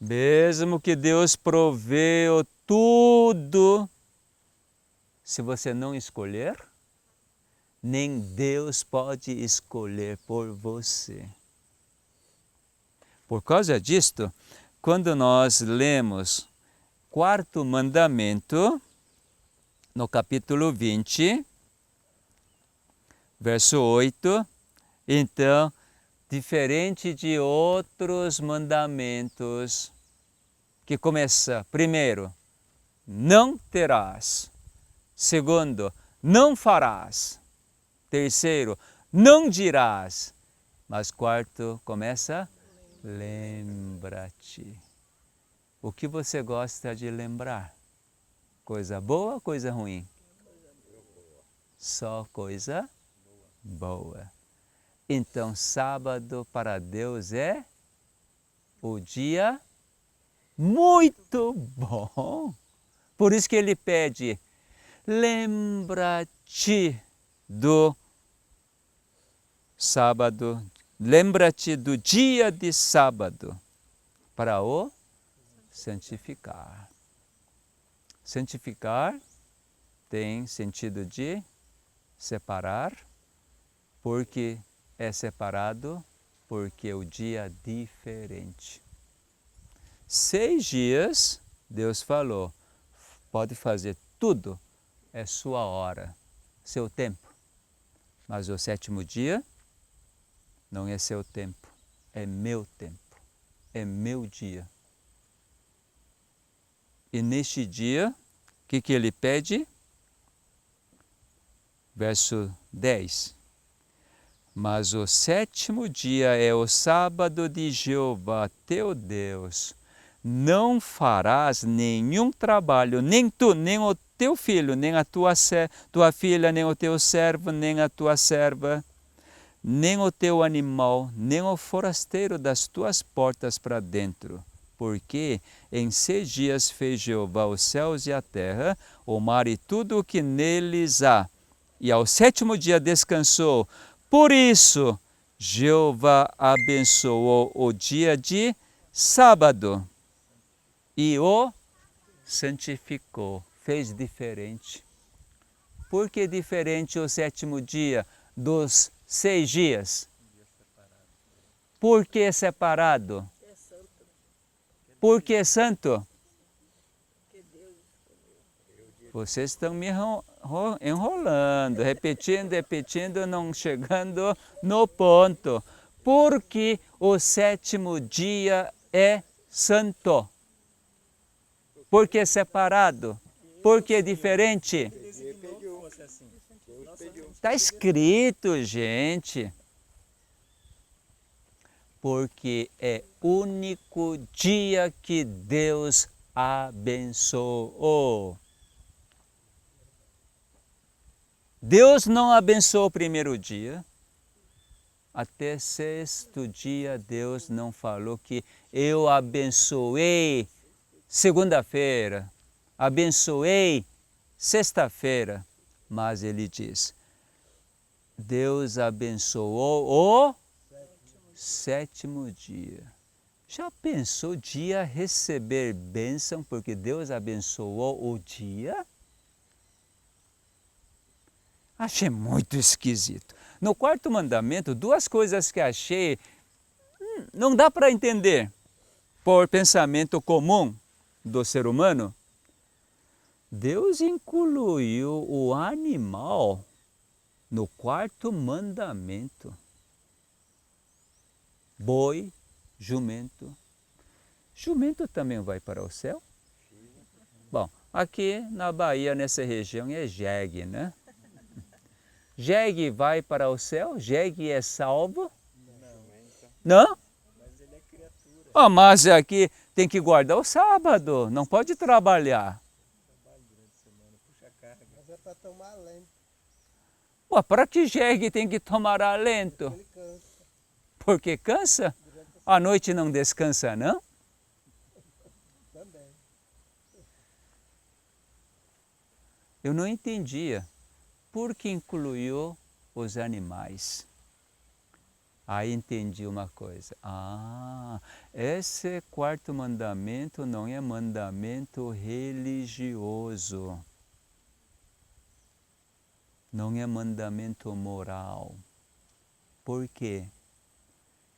Mesmo que Deus proveu tudo, se você não escolher, nem Deus pode escolher por você. Por causa disto, quando nós lemos 4º mandamento, no capítulo 20, verso 8, então, diferente de outros mandamentos, que começa, primeiro, não terás. Segundo, não farás. Terceiro, não dirás. Mas quarto, começa, lembra-te. O que você gosta de lembrar? Coisa boa ou coisa ruim? Só coisa boa. Então, sábado para Deus é o dia muito bom. Por isso que ele pede, lembra-te do sábado, lembra-te do dia de sábado, para o santificar. Santificar tem sentido de separar, porque é separado, porque o dia é diferente. 6 dias, Deus falou, pode fazer tudo, é sua hora, seu tempo. Mas o 7º dia não é seu tempo, é meu tempo, é meu dia. E neste dia, o que ele pede? Verso 10. Mas o 7º dia é o sábado de Jeová, teu Deus. Não farás nenhum trabalho, nem tu, nem o teu filho, nem a tua filha, nem o teu servo, nem a tua serva, nem o teu animal, nem o forasteiro das tuas portas para dentro. Porque em 6 dias fez Jeová os céus e a terra, o mar e tudo o que neles há. E ao 7º dia descansou. Por isso, Jeová abençoou o dia de sábado e o santificou, fez diferente. Por que diferente o 7º dia dos 6 dias? Por que separado? Por que santo? Vocês estão me enrolando, repetindo, não chegando no ponto. Porque o 7º dia é santo. Porque é separado. Porque é diferente. Está escrito, gente. Porque é o único dia que Deus abençoou. Deus não abençoou o 1º dia. Até sexto dia Deus não falou que eu abençoei segunda-feira, abençoei sexta-feira, mas ele diz, Deus abençoou o sétimo dia. Já pensou dia receber bênção porque Deus abençoou o dia? Achei muito esquisito. No quarto mandamento, duas coisas que achei não dá para entender por pensamento comum do ser humano. Deus incluiu o animal no quarto mandamento. Boi, jumento. Jumento também vai para o céu? Bom, aqui na Bahia, nessa região, é jegue, né? Jegue vai para o céu? Jegue é salvo? Não? Mas ele é criatura. Ah, mas aqui tem que guardar o sábado, não pode trabalhar. Trabalho durante a semana, puxa carga. Mas é para tomar lento, Ué, para que jegue tem que tomar alento? ele cansa. Porque cansa? À noite não descansa, não? Também. Eu não entendia por que incluiu os animais. Aí entendi uma coisa. Ah, esse quarto mandamento não é mandamento religioso. Não é mandamento moral. Por quê?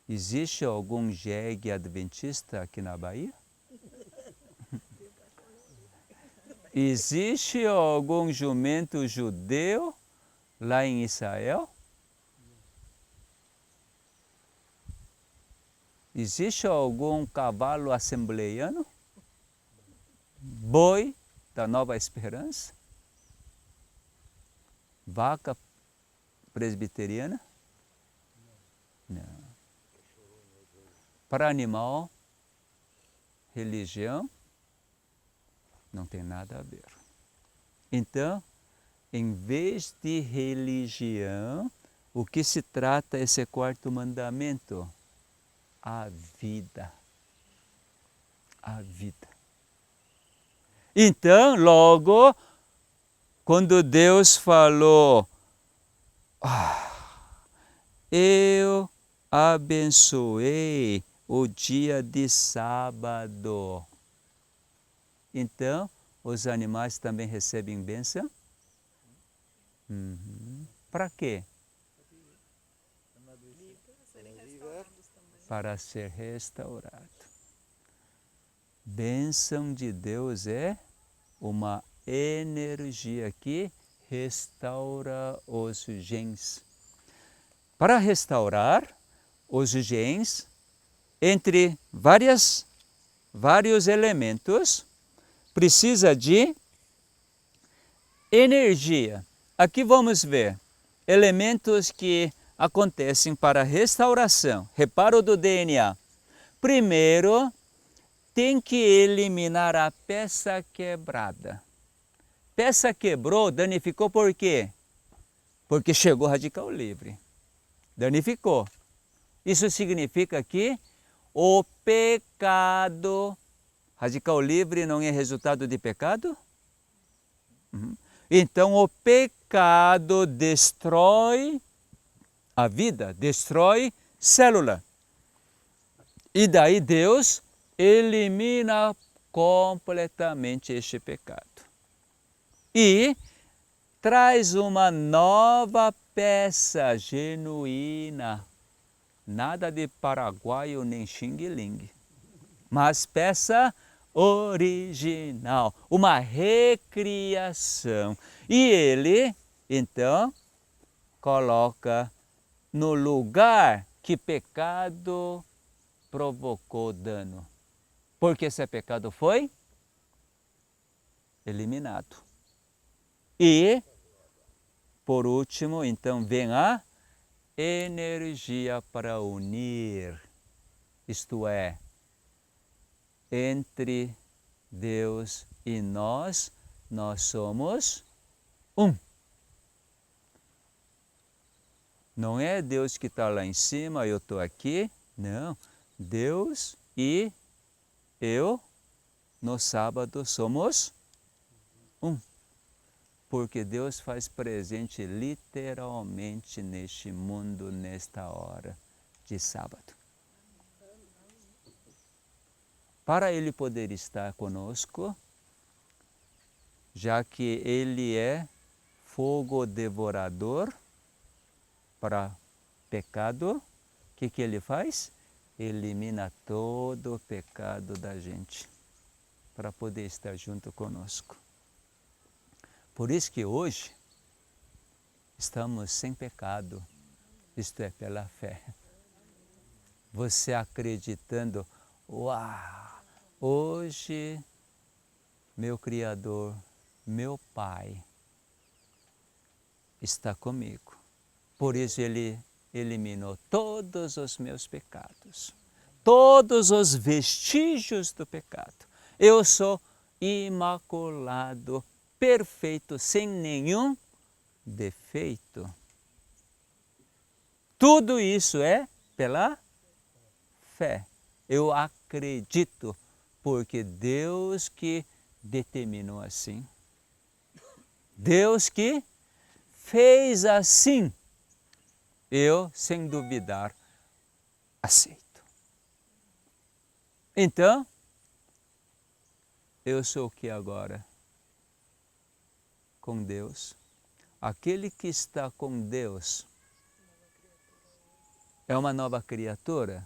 Existe algum jegue adventista aqui na Bahia? Existe algum jumento judeu lá em Israel? Existe algum cavalo assembleiano? Boi da Nova Esperança? Vaca presbiteriana? Não. Para animal, religião, não tem nada a ver. Então, em vez de religião, o que se trata esse quarto mandamento? A vida. A vida. Então, logo, quando Deus falou, eu abençoei o dia de sábado. Então, os animais também recebem bênção? Para quê? Para ser restaurado. Bênção de Deus é uma energia que restaura os genes. Para restaurar os genes, entre vários elementos, precisa de energia. Aqui vamos ver elementos que acontecem para restauração, reparo do DNA. Primeiro, tem que eliminar a peça quebrada. Peça quebrou, danificou por quê? Porque chegou radical livre. Danificou. Isso significa que o pecado, radical livre não é resultado de pecado? Então o pecado destrói a vida, destrói célula. E daí Deus elimina completamente este pecado. E traz uma nova peça genuína. Nada de paraguaio nem xing-ling, mas peça original, uma recriação. E ele, então, coloca no lugar que pecado provocou dano. Porque esse pecado foi eliminado. E, por último, então, vem a energia para unir, isto é, entre Deus e nós somos um. Não é Deus que está lá em cima, eu estou aqui. Não, Deus e eu, no sábado, somos um. Porque Deus faz presente literalmente neste mundo, nesta hora de sábado. Para Ele poder estar conosco, já que Ele é fogo devorador para pecado, o que Ele faz? Elimina todo o pecado da gente, para poder estar junto conosco. Por isso que hoje estamos sem pecado, isto é, pela fé. Você acreditando, uau, hoje meu Criador, meu Pai, está comigo. Por isso Ele eliminou todos os meus pecados, todos os vestígios do pecado. Eu sou imaculado, perfeito, sem nenhum defeito. Tudo isso é pela fé. Eu acredito, porque Deus que determinou assim. Deus que fez assim. Eu, sem duvidar, aceito. Então, eu sou o que agora? Com Deus. Aquele que está com Deus é uma nova criatura.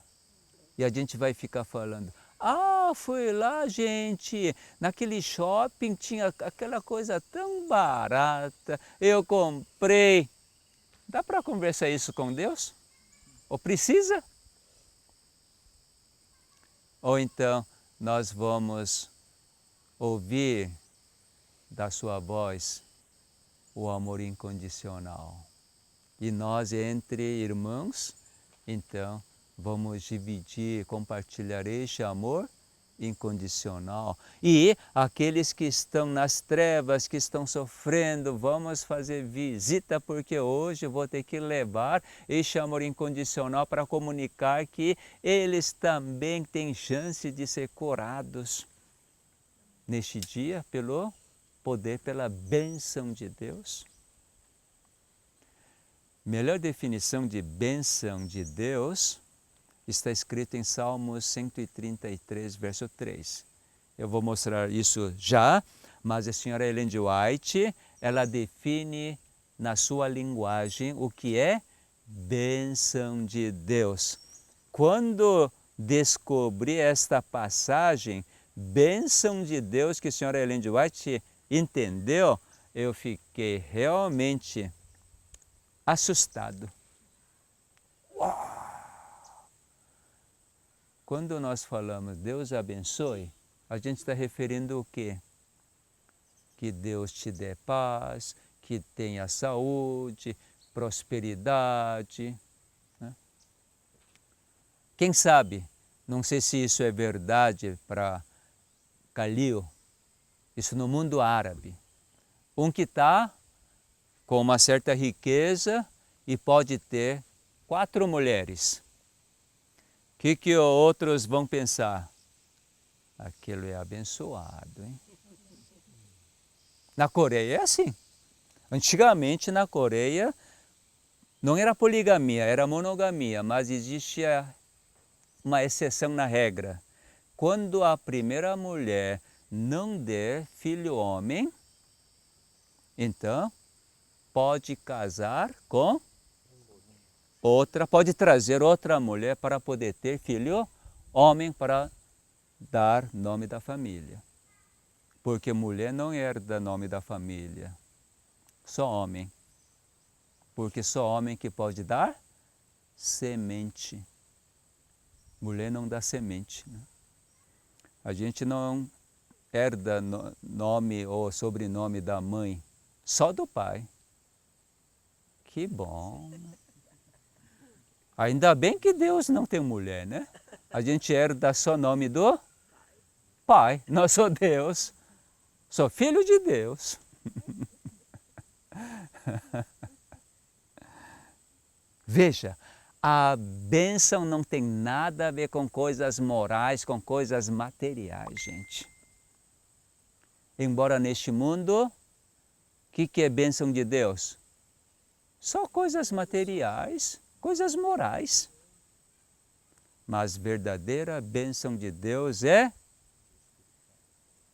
E a gente vai ficar falando, ah, fui lá, gente, naquele shopping tinha aquela coisa tão barata, eu comprei. Dá para conversar isso com Deus? Ou precisa? Ou então nós vamos ouvir da sua voz o amor incondicional. E nós, entre irmãos, então, vamos dividir, compartilhar este amor incondicional. E aqueles que estão nas trevas, que estão sofrendo, vamos fazer visita, porque hoje eu vou ter que levar este amor incondicional para comunicar que eles também têm chance de ser curados neste dia pelo poder, pela bênção de Deus. Melhor definição de bênção de Deus está escrito em Salmos 133, verso 3. Eu vou mostrar isso já, mas a senhora Ellen G. White, ela define na sua linguagem o que é bênção de Deus. Quando descobri esta passagem, bênção de Deus, que a senhora Ellen G. White entendeu, eu fiquei realmente assustado. Uau! Quando nós falamos Deus abençoe, a gente está referindo o quê? Que Deus te dê paz, que tenha saúde, prosperidade. Né? Quem sabe, não sei se isso é verdade para Khalil, isso no mundo árabe. Um que está com uma certa riqueza e pode ter 4 mulheres. O que outros vão pensar? Aquilo é abençoado, hein? Na Coreia é assim. Antigamente na Coreia não era poligamia, era monogamia, mas existia uma exceção na regra. Quando a primeira mulher não der filho homem, então pode casar com outra, pode trazer outra mulher para poder ter filho homem para dar nome da família. Porque mulher não herda nome da família, só homem. Porque só homem que pode dar semente. Mulher não dá semente. Né? A gente não herda nome ou sobrenome da mãe, só do pai. Que bom. Ainda bem que Deus não tem mulher, né? A gente herda só nome do Pai. Não sou Deus, sou filho de Deus. Veja, a bênção não tem nada a ver com coisas morais, com coisas materiais, gente. Embora neste mundo, o que é bênção de Deus? Só coisas materiais, coisas morais. Mas verdadeira bênção de Deus é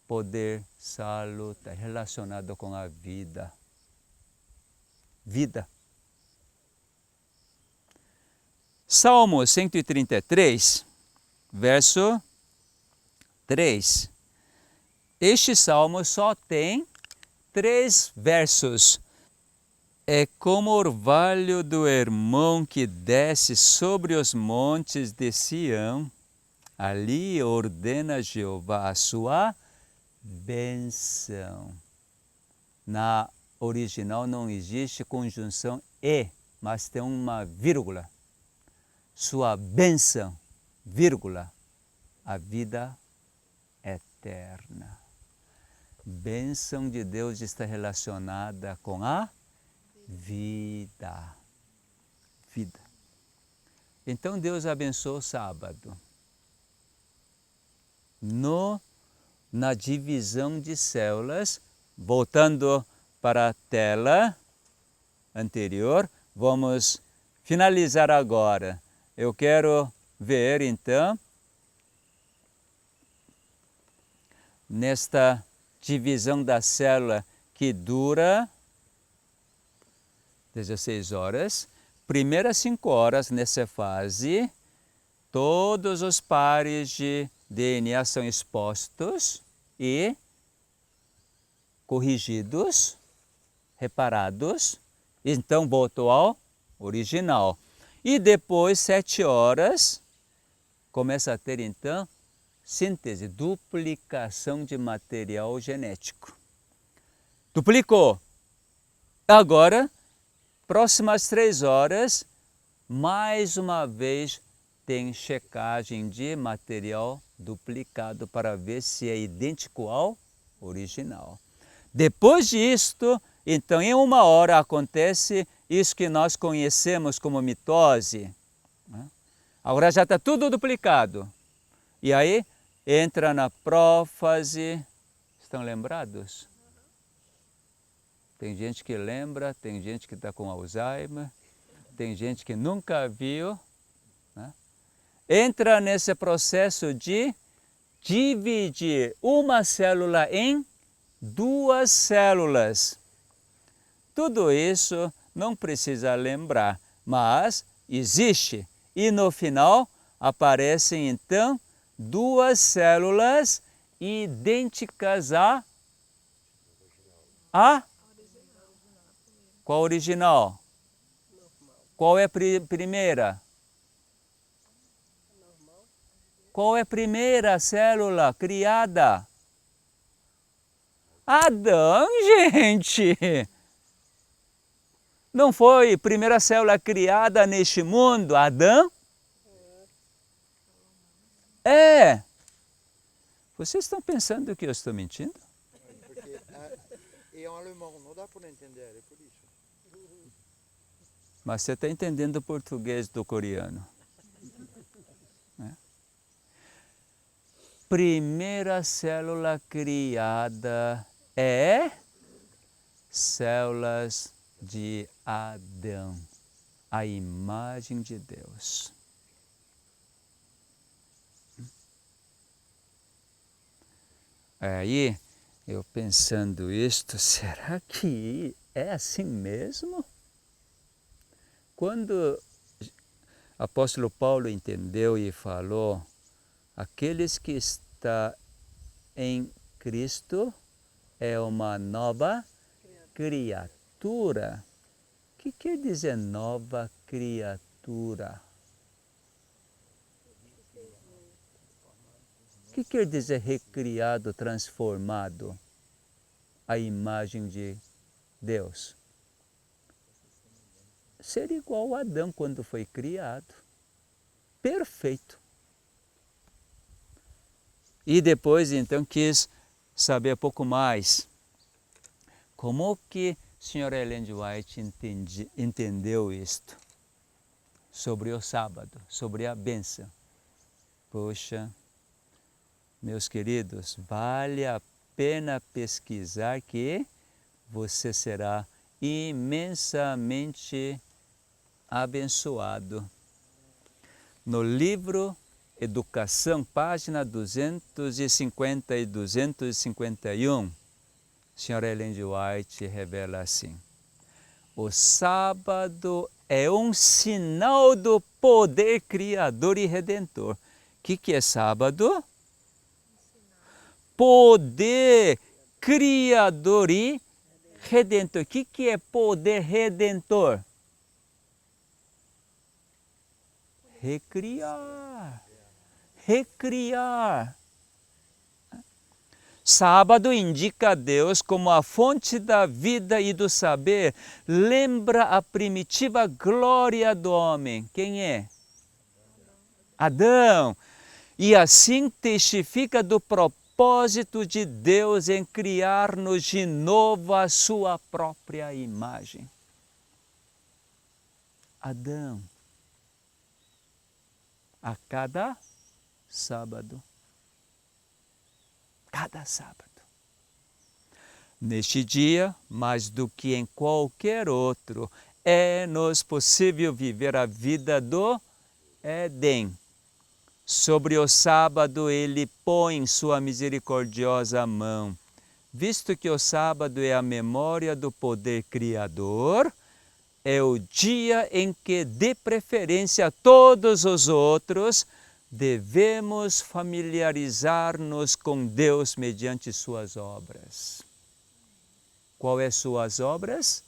poder, saúde, relacionado com a vida. Vida. Salmo 133, verso 3. Este salmo só tem 3 versos. É como o orvalho do Hermon que desce sobre os montes de Sião. Ali ordena Jeová a sua bênção. Na original não existe conjunção e, mas tem uma vírgula. Sua bênção, vírgula, a vida eterna. Bênção de Deus está relacionada com a vida. Vida. Então Deus abençoou o sábado. Na divisão de células, voltando para a tela anterior, vamos finalizar agora. Eu quero ver então, nesta divisão da célula que dura 16 horas, primeiras 5 horas nessa fase, todos os pares de DNA são expostos e corrigidos, reparados, então voltou ao original. E depois, 7 horas, começa a ter então síntese, duplicação de material genético. Duplicou. Agora, próximas 3 horas, mais uma vez tem checagem de material duplicado para ver se é idêntico ao original. Depois disto, então em 1 hora acontece isso que nós conhecemos como mitose. Agora já está tudo duplicado. E aí entra na prófase. Estão lembrados? Tem gente que lembra, tem gente que está com Alzheimer, tem gente que nunca viu. Entra nesse processo de dividir uma célula em 2 células. Tudo isso não precisa lembrar, mas existe. E no final aparecem então 2 células idênticas qual original? Qual é a primeira? Qual é a primeira célula criada? Adão, gente! Não foi a primeira célula criada neste mundo, Adão? É! Vocês estão pensando que eu estou mentindo? Porque em alemão não dá para entender, é por isso. Mas você está entendendo o português do coreano. Primeira célula criada é células de Adão, a imagem de Deus. Aí, eu pensando isto, será que é assim mesmo? Quando o apóstolo Paulo entendeu e falou, aqueles que estão em Cristo é uma nova criatura. O que quer dizer nova criatura? O que quer dizer recriado, transformado à imagem de Deus? Ser igual a Adão quando foi criado. Perfeito. E depois, então, quis saber um pouco mais. Como que a senhora Ellen White entendeu isto? sobre o sábado, sobre a bênção. Poxa, meus queridos, vale a pena pesquisar que você será imensamente abençoado. No livro Educação, página 250 e 251, a senhora Ellen G. White revela assim: o sábado é um sinal do poder criador e redentor. O que é sábado? Poder criador e redentor. O que é poder redentor? Recriar. Recriar. Sábado indica Deus como a fonte da vida e do saber. Lembra a primitiva glória do homem. Quem é? Adão. E assim testifica do propósito de Deus em criar-nos de novo a sua própria imagem. Adão. A cada sábado. Cada sábado. Neste dia, mais do que em qualquer outro, é-nos possível viver a vida do Éden. Sobre o sábado ele põe sua misericordiosa mão. Visto que o sábado é a memória do poder criador, é o dia em que, de preferência, todos os outros devemos familiarizar-nos com Deus mediante suas obras. Qual é suas obras?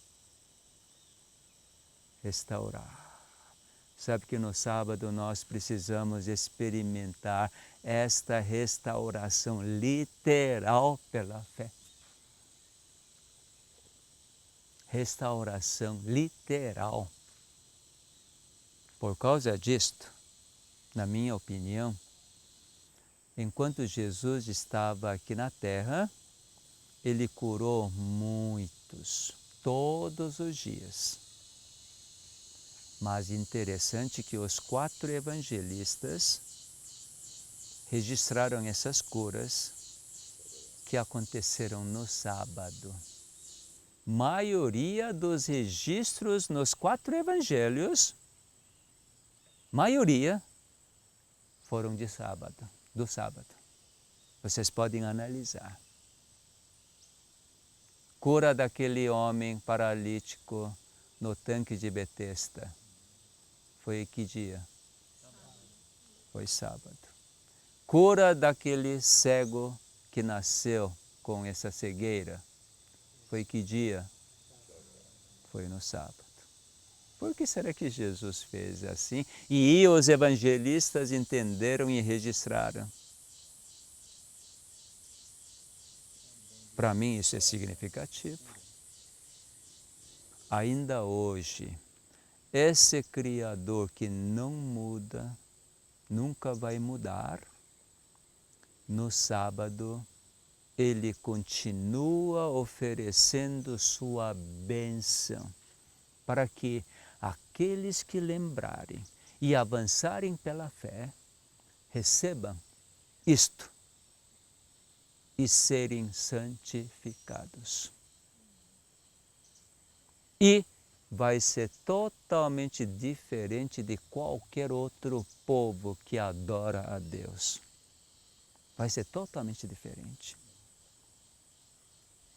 Restaurar. Sabe que no sábado nós precisamos experimentar esta restauração literal pela fé. Restauração literal. Por causa disto, na minha opinião, enquanto Jesus estava aqui na terra, ele curou muitos, todos os dias. Mas interessante que os 4 evangelistas registraram essas curas que aconteceram no sábado. Maioria dos registros nos 4 evangelhos, maioria foram de sábado, do sábado. Vocês podem analisar. Cura daquele homem paralítico no tanque de Betesda. Foi que dia? Foi sábado. Cura daquele cego que nasceu com essa cegueira. Foi que dia? Foi no sábado. Por que será que Jesus fez assim? E os evangelistas entenderam e registraram. Para mim isso é significativo. Ainda hoje, esse Criador que não muda, nunca vai mudar, no sábado ele continua oferecendo sua bênção para que aqueles que lembrarem e avançarem pela fé recebam isto e serem santificados. E vai ser totalmente diferente de qualquer outro povo que adora a Deus. Vai ser totalmente diferente.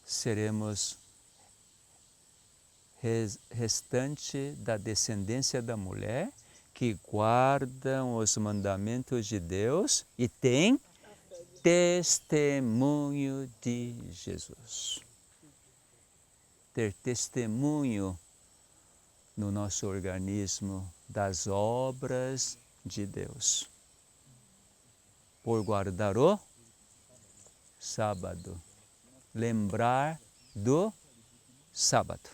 Seremos restante da descendência da mulher que guardam os mandamentos de Deus e tem testemunho de Jesus. Ter testemunho no nosso organismo das obras de Deus. Por guardar o sábado. Lembrar do sábado.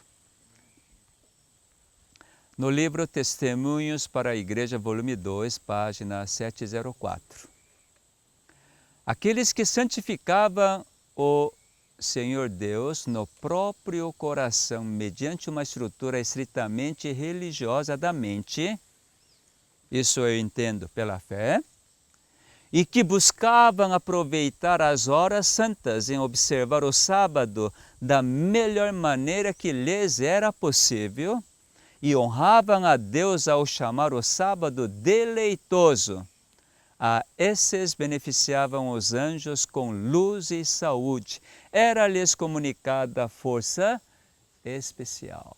No livro Testemunhos para a Igreja, volume 2, página 704. Aqueles que santificavam o Senhor Deus no próprio coração, mediante uma estrutura estritamente religiosa da mente, isso eu entendo pela fé, e que buscavam aproveitar as horas santas em observar o sábado da melhor maneira que lhes era possível, e honravam a Deus ao chamar o sábado deleitoso. A esses beneficiavam os anjos com luz e saúde. Era-lhes comunicada força especial.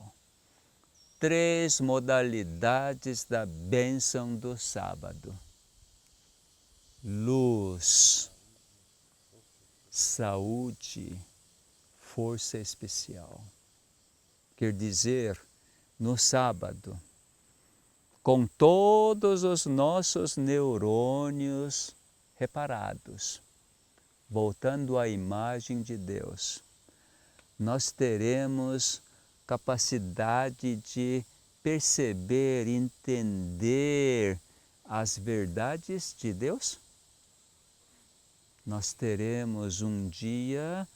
3 modalidades da bênção do sábado: luz, saúde, força especial. Quer dizer, no sábado, com todos os nossos neurônios reparados, voltando à imagem de Deus, nós teremos capacidade de perceber, entender as verdades de Deus. Nós teremos um dia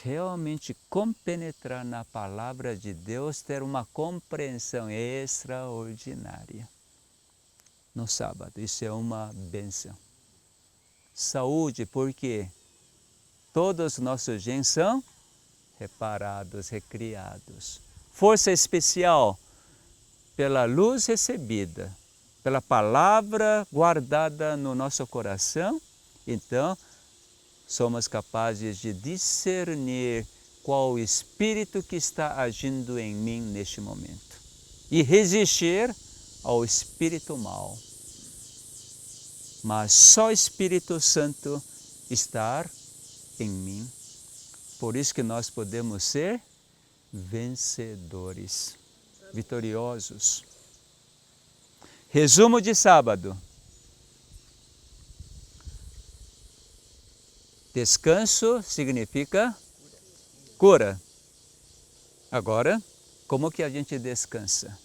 realmente compenetrar na palavra de Deus, ter uma compreensão extraordinária no sábado. Isso é uma bênção. Saúde, porque todos os nossos genes são reparados, recriados. Força especial, pela luz recebida, pela palavra guardada no nosso coração. Então, somos capazes de discernir qual o espírito que está agindo em mim neste momento e resistir ao espírito mau. Mas só o Espírito Santo está em mim. Por isso que nós podemos ser vencedores, vitoriosos. Resumo de sábado. Descanso significa cura. Agora, como que a gente descansa?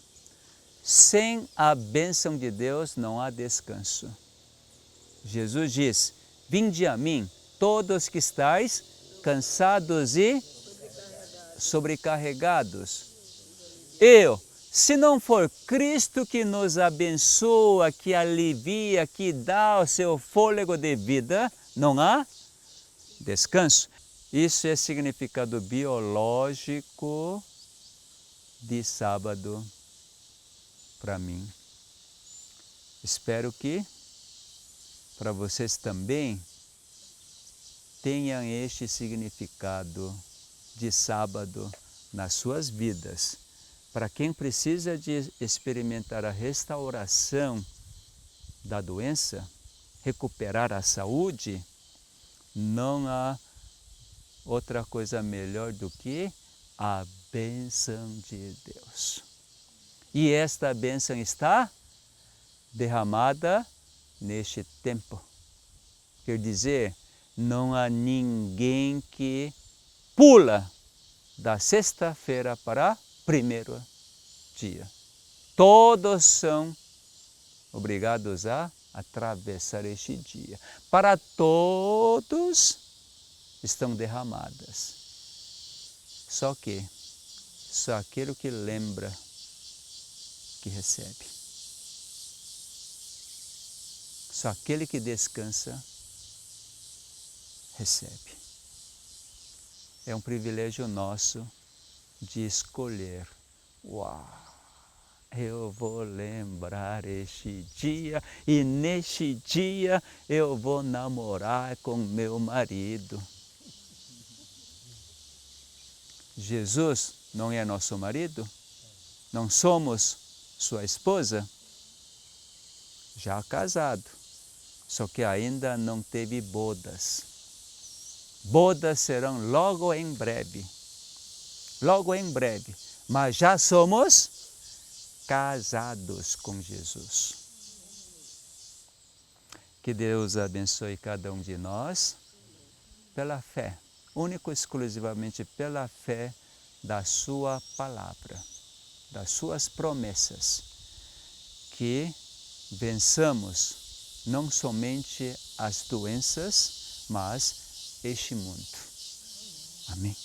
Sem a bênção de Deus não há descanso. Jesus diz: vinde a mim, todos que estáis cansados e sobrecarregados. Se não for Cristo que nos abençoa, que alivia, que dá o seu fôlego de vida, não há descanso. Isso é significado biológico de sábado para mim. Espero que para vocês também tenham este significado de sábado nas suas vidas. Para quem precisa de experimentar a restauração da doença, recuperar a saúde, não há outra coisa melhor do que a bênção de Deus. E esta bênção está derramada neste tempo. Quer dizer, não há ninguém que pula da sexta-feira para primeiro dia. Todos são obrigados a atravessar este dia. Para todos estão derramadas. Só aquele que lembra que recebe. Só aquele que descansa recebe. É um privilégio nosso de escolher. Eu vou lembrar este dia e neste dia eu vou namorar com meu marido. Jesus não é nosso marido? Não somos sua esposa? Já casado, só que ainda não teve bodas. Bodas serão logo em breve, mas já somos casados com Jesus. Que Deus abençoe cada um de nós pela fé, único e exclusivamente pela fé da sua palavra, das suas promessas, que vençamos não somente as doenças, mas este mundo. Amém.